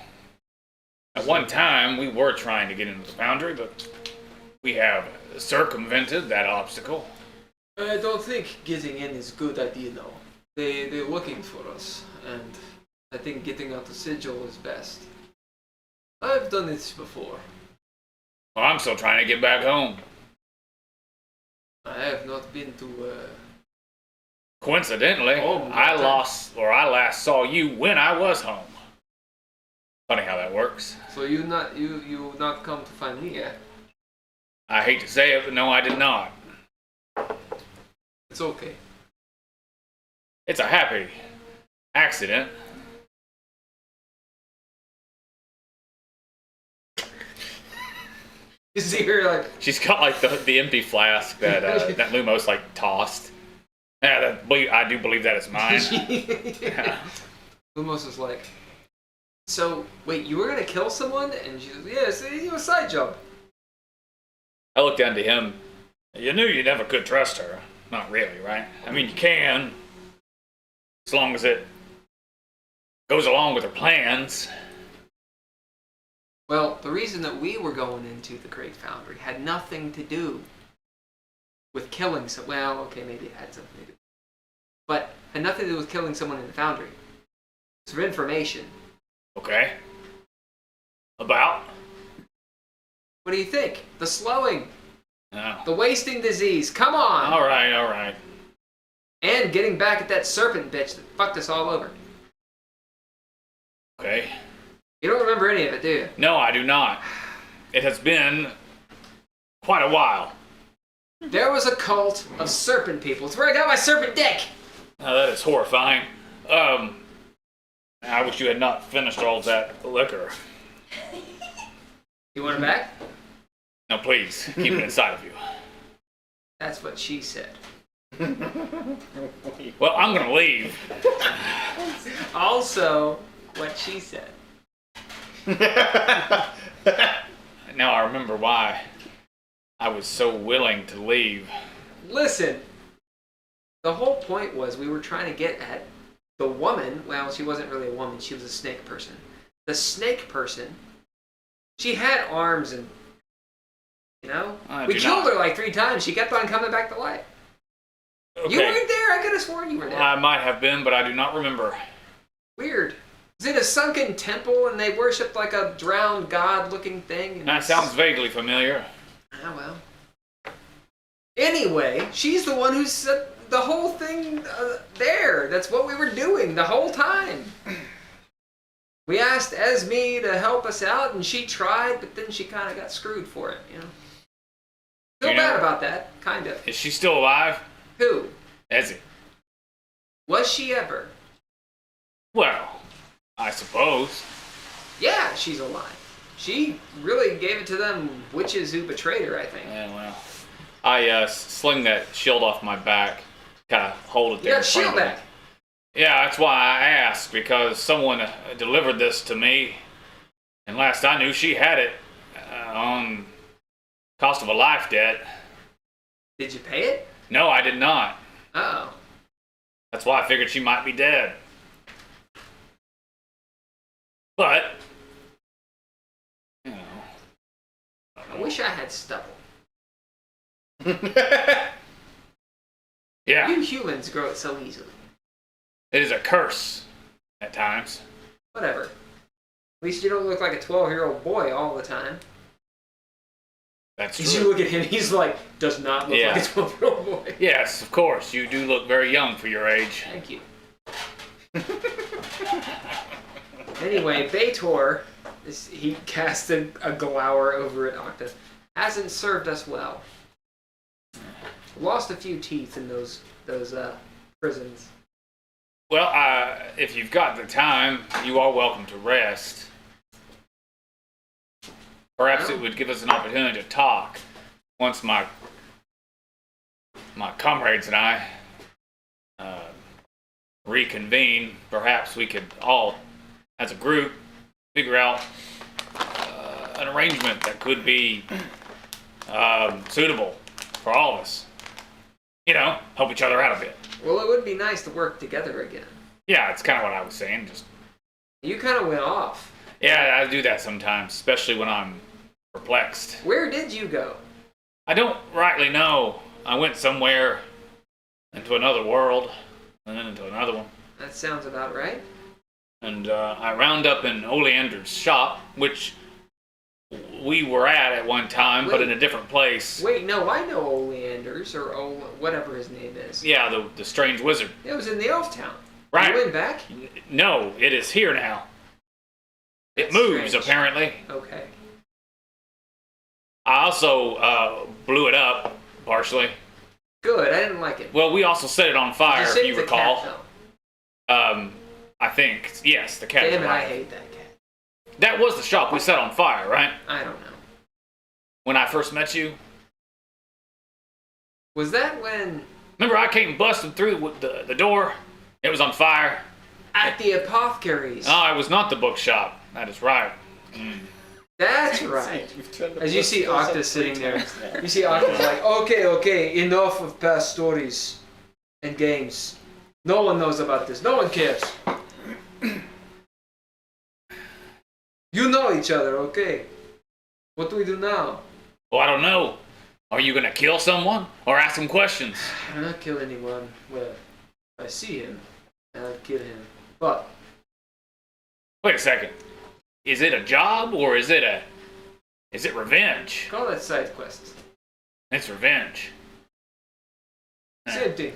at one time we were trying to get into the Foundry, but we have circumvented that obstacle. I don't think getting in is a good idea though. They're looking for us, and I think getting out the sigil is best. I've done this before. Well, I'm still trying to get back home. I have not been to Coincidentally, Home, I last saw you when I was home. Funny how that works. So you not come to find me yet? I hate to say it, but no, I did not. It's okay. It's a happy accident. You see her like She's got like the empty flask that that Lumos like tossed. Yeah, I do believe that is mine. Yeah. Lumos is like, so wait, you were gonna kill someone? And she says, yes, you a side job. I looked down to him. You knew you never could trust her. Not really, right? I mean, you can. As long as it goes along with her plans. Well, the reason that we were going into the Great Foundry had nothing to do with killing someone. Well, okay, maybe it had something to do. But had nothing to do with killing someone in the Foundry. It's for information. Okay. About? What do you think? The slowing. No. The wasting disease. Come on! Alright. And getting back at that serpent bitch that fucked us all over. Okay. You don't remember any of it, do you? No, I do not. It has been quite a while. There was a cult of serpent people. It's where I got my serpent dick! Now that is horrifying. I wish you had not finished all that liquor. You want it back? No, please, keep it inside of you. That's what she said. Well, I'm gonna leave. Also, what she said. Now I remember why I was so willing to leave. Listen, the whole point was we were trying to get at the woman. Well, she wasn't really a woman. She was a snake person. The snake person, she had arms and, you know? We killed her like 3 times. She kept on coming back to life. Okay. You weren't there. I could have sworn you were there. I might have been, but I do not remember. Weird. Is it a sunken temple and they worshipped like a drowned god-looking thing? And That sounds vaguely familiar. Ah, well. Anyway, she's the one who set the whole thing there. That's what we were doing the whole time. We asked Esme to help us out, and she tried, but then she kind of got screwed for it, you know? Feel bad about that, kind of. Is she still alive? Who? Ezzy. Was she ever? Well, I suppose. Yeah, she's alive. She really gave it to them witches who betrayed her, I think. Yeah, well. I sling that shield off my back, kind of hold it there. You got a shield back. Yeah, that's why I asked, because someone delivered this to me, and last I knew she had it on cost of a life debt. Did you pay it? No, I did not. Uh-oh. That's why I figured she might be dead. But, you know. I wish I had stubble. Yeah, You humans grow it so easily. it is a curse at times. Whatever. At least you don't look like a 12-year-old boy all the time. That's As you true. look at him, he's like, does not look Yeah. like a 12-year-old boy. Yes, of course. You do look very young for your age. Thank you. Anyway, Bator, he cast a glower over at Octa, hasn't served us well. Lost a few teeth in those prisons. Well, if you've got the time, you are welcome to rest. Perhaps it would give us an opportunity to talk once my comrades and I reconvene. Perhaps we could all, as a group, figure out an arrangement that could be suitable for all of us. You know, help each other out a bit. Well, it would be nice to work together again. Yeah, it's kind of what I was saying. Just You kind of went off. yeah, I do that sometimes, especially when I'm perplexed. Where did you go? I don't rightly know. I went somewhere into another world, and then into another one. That sounds about right. And I wound up in Oleander's shop, which we were at one time, but Wait. in a different place. Wait, no, I know Oleanders, or whatever his name is. Yeah, the strange wizard. It was in the Elf Town. Right. You went back? No, it is here now. It That's moves, strange. apparently. Okay. I also blew it up, partially. Good, I didn't like it. Well, we also set it on fire, Did if save you the recall. Cat, though? I think, yes, the cat. Damn it, I hate that cat. That was the shop we set on fire, right? I don't know. When I first met you. Was that when Remember, I came busting through with the door. It was on fire. at the apothecaries? Oh, it was not the bookshop. That is right. That's right. As you see Octa sitting there, you see Octa's like, okay, enough of past stories and games. No one knows about this. No one cares. You know each other, okay? What do we do now? Well, I don't know. Are you gonna kill someone or ask some questions? I'm not kill anyone. Well, if I see him, I'll kill him. But Wait a second. Is it a job or is it revenge? call that side quest. It's revenge. Same thing.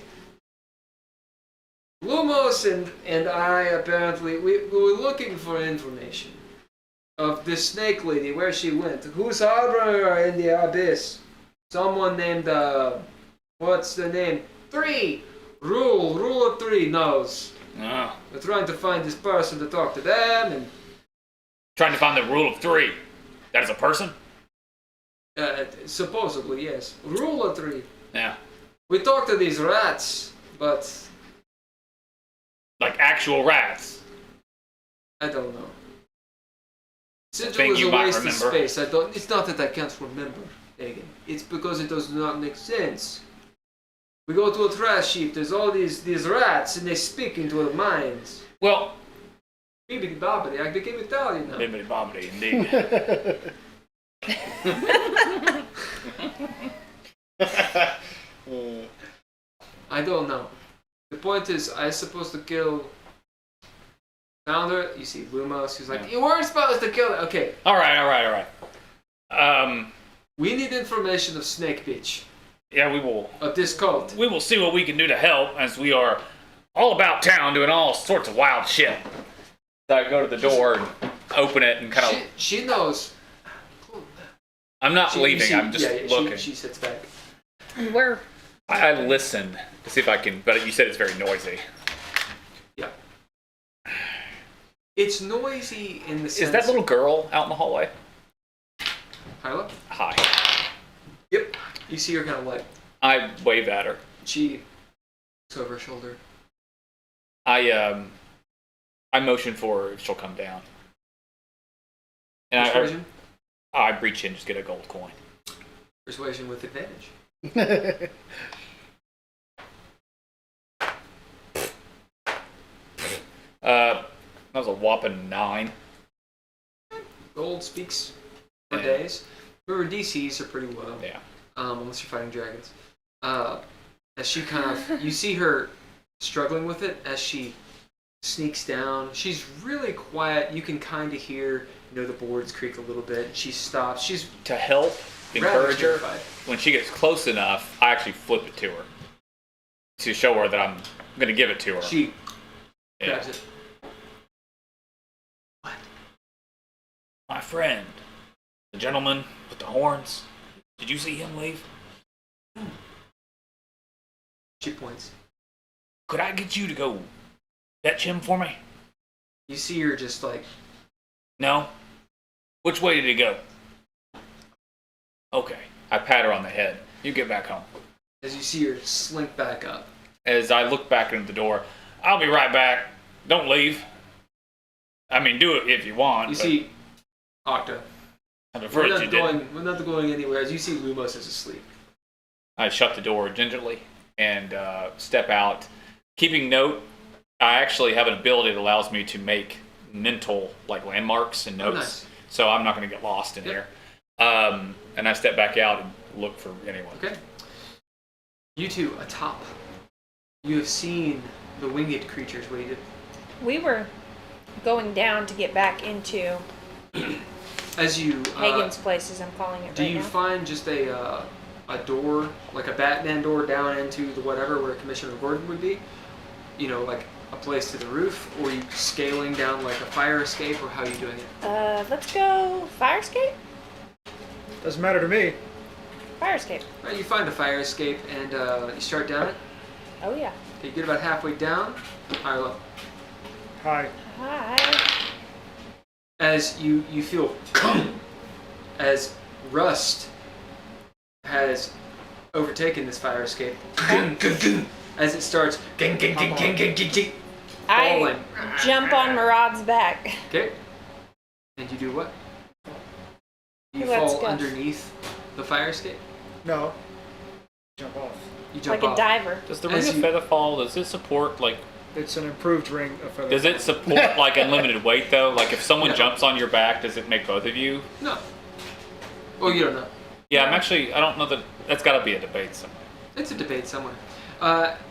Lumos and I apparently we were looking for information of this snake lady, where she went. Who's harboring her in the abyss? Someone named what's the name? 3! Rule of 3 knows. Oh. We're trying to find this person to talk to them, and Trying to find the rule of 3. That is a person? supposedly, yes. Rule of 3. Yeah. We talked to these rats, but Like actual rats. I don't know. Sigil thing is you a might waste of remember. space. It's not that I can't remember, Hagen. It's because it does not make sense. We go to a trash heap. There's all these rats, and they speak into our minds. Well, Bibbidi bobbidi. I became Italian now. bibbidi bobbidi, indeed. I don't know. The point is, I supposed to kill Founder. You see Lumos, who's like, Yeah. you weren't supposed to kill it. Okay, all right. we need information of Snake Bitch, Yeah, we will. of this cult. We will see what we can do to help, as we are all about town doing all sorts of wild shit. So I go to the door and open it and kind of. She knows. I'm not You leaving. see- I'm just looking. She sits back. We're I listen to see if I can. But you said it's very noisy. Yeah. It's noisy in the sense. Is that little girl out in the hallway? Hyla? Hi. Yep. You see her kind of like, I wave at her. she looks over her shoulder. I motion for her if she'll come down. And Persuasion? I reach in, just get a gold coin. Persuasion with advantage. That was a whopping 9. Gold speaks for Yeah. days. Remember, DCs are pretty low. Yeah. Unless you're fighting dragons. As she kind of, you see her struggling with it as she sneaks down. She's really quiet. You can kind of hear, the boards creak a little bit. She stops. She's To help rather encourage her, terrified. when she gets close enough, I actually flip it to her to show her that I'm going to give it to her. She Yeah. grabs it. What? My friend, the gentleman with the horns. Did you see him leave? She points. Could I get you to go fetch him for me? You see her just like, No? Which way did he go? Okay. I pat her on the head. You get back home. as you see her slink back up. As I look back into the door, I'll be right back. Don't leave. I mean, do it if you want. You but see Octa. I prefer that you didn't. We're not going anywhere. As you see Lumos is asleep. I shut the door gingerly and step out. Keeping note, I actually have an ability that allows me to make mental landmarks and notes. Nice. So I'm not going to get lost in Yep. here. And I step back out and look for anyone. Okay. You two atop. You have seen the winged creatures waited. We were going down to get back into As you Hagen's place, as I'm calling it do right you now. find just a door, like a Batman door down into the whatever where Commissioner Gordon would be? Like a place to the roof, or are you scaling down like a fire escape, or how are you doing it? Let's go fire escape? Doesn't matter to me. Fire escape. Right, you find a fire escape and you start down it. Oh yeah. Okay, you get about halfway down. Higher level. Hi. Hi. As you feel as rust has overtaken this fire escape. As it starts falling. I jump on Murad's back. Okay. And you do what? You Let's fall go. underneath the fire escape. No. Jump off. You jump Like a off. diver. Does the As ring of you- featherfall, does it support It's an improved ring of feather. does it support unlimited weight though? Like if someone No. jumps on your back, does it make both of you? No. Well, you don't know. Yeah, I don't know that's gotta be a debate somewhere. It's a debate somewhere.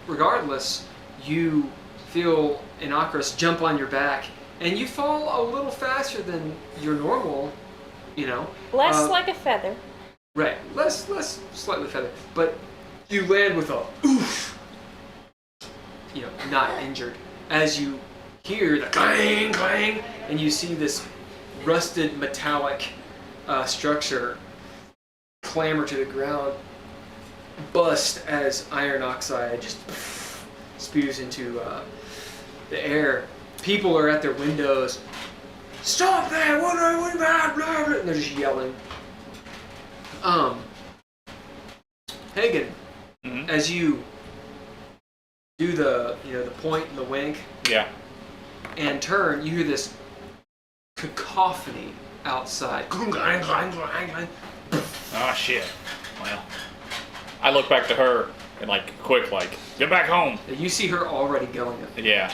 Regardless, you feel Inocris jump on your back, and you fall a little faster than your normal, Less like a feather. Right, less slightly feather, but you land with a oof. Not injured. As you hear the clang, clang, and you see this rusted metallic structure clamber to the ground, bust as iron oxide just spews into the air. People are at their windows. Stop that! What blah, blah, blah, and they're just yelling. Hagen, Mhm. as you do the point and the wink Yeah. and turn, you hear this cacophony outside. Oh shit. Well, I look back to her and quick, get back home. You see her already going up. Yeah.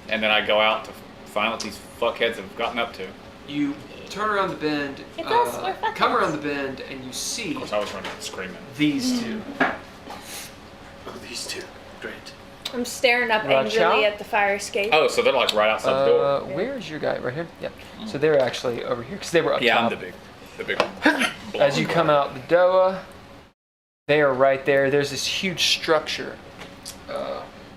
And then I go out to find what these fuckheads have gotten up to. You turn around the bend, It's us, we're fuckers. come around the bend, and you see Of course, I was running and screaming. these two. Oh, these two. Great. I'm staring up Watch angrily out. at the fire escape. Oh, so they're right outside the door. Where's your guy? Right here? Yeah. So they're actually over here because they were up Yeah, top. I'm the big one. As you come out the Doa, they are right there. There's this huge structure.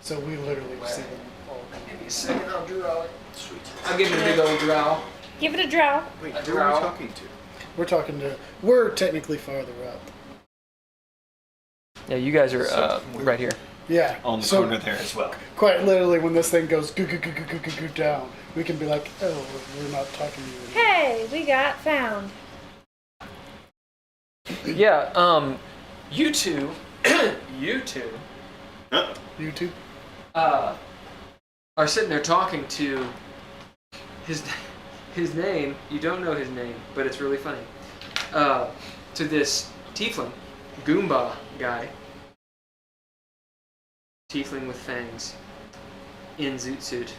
So we literally see them all. Give me a second, I'll draw it. Sweet. I'll give you a big old draw. Give it a draw. Wait, A who are we drow. talking to? We're technically farther up. Yeah, you guys are right here. Yeah. On the so corner there as well. quite literally, when this thing goes goo goo goo goo goo goo goo down, we can be like, oh, we're not talking to you anymore. Hey, we got found. Yeah. You two, you two, You two? are sitting there talking to his name. You don't know his name, but it's really funny. To this tiefling, Goomba guy. Tiefling with fangs. In zoot suit.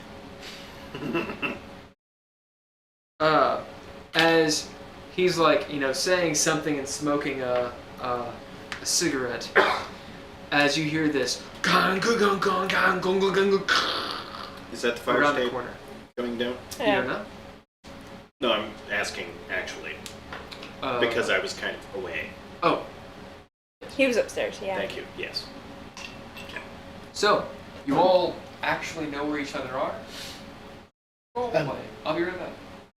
As he's saying something and smoking a cigarette. As you hear this, gong, gong, gong, gong, gong, gong, gong, gong, gong, Is that the fire around the escape corner. coming down? You don't know? No, I'm asking actually because I was kind of away. Oh, He was upstairs, yeah. Thank you. Yes. so you all actually know where each other are? Roll play. I'll be right back.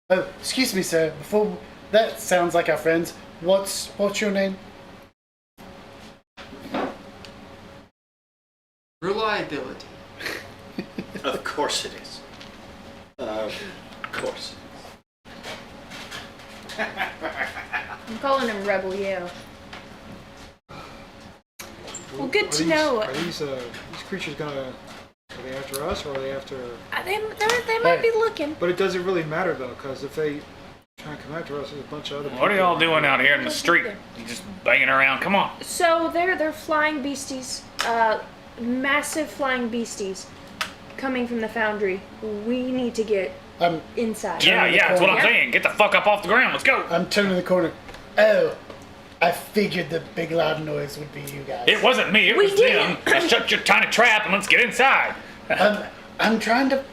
Oh, excuse me, sir. Before that sounds like our friends. What's your name? Reliability. Of course it is. Of course. I'm calling him Rebel Yale. Well, good to know. Are these creatures gonna? Are they after us or are they after? They might be looking. But it doesn't really matter though, because if they try and come after us, there's a bunch of other. What are y'all doing out here in the street? You just banging around? Come on. So they're flying beasties, massive flying beasties, coming from the foundry. We need to get I'm inside. Yeah, that's what I'm Yeah. saying. Get the fuck up off the ground. Let's go. I'm turning the corner. Oh, I figured the big loud noise would be you guys. It wasn't me. It We was them. didn't. Now shut your tiny trap and let's get inside. I'm trying to.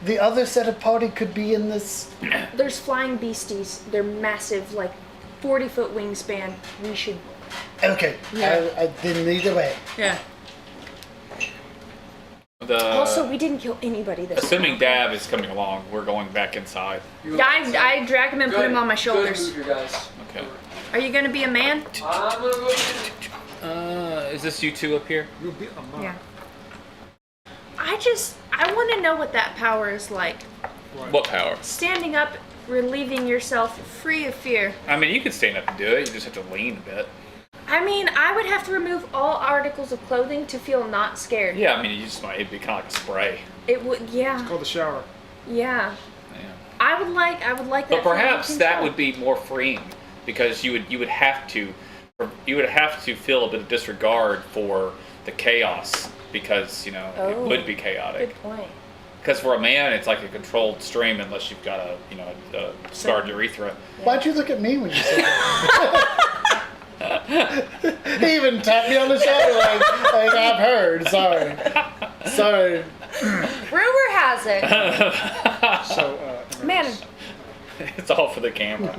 The other set of party could be in this. There's flying beasties. They're massive, 40-foot wingspan. We should. Okay. Yeah. Then either way. Yeah. Also, we didn't kill anybody this Assuming time. Dab is coming along, we're going back inside. I drag him and put him on my Go ahead and shoulders. move your guys. Okay. Are you gonna be a man? I'm gonna go. Is this you two up here? You'll be a monk. Yeah. I want to know what that power is like. What power? Standing up, relieving yourself, free of fear. I mean, you could stand up and do it. You just have to lean a bit. I mean, I would have to remove all articles of clothing to feel not scared. Yeah, I mean, it'd be kind of like a spray. It would, yeah, It's called the shower. yeah. Yeah. I would like that. But for perhaps control. that would be more freeing because you would have to feel a bit of disregard for the chaos because it Oh. would be chaotic. Good point. Because for a man, it's like a controlled stream unless you've got a scarred urethra. Why'd you look at me when you said that? He even tapped me on the shoulder like I've heard. Sorry. Rumor has it. So, Man, It's all for the camera.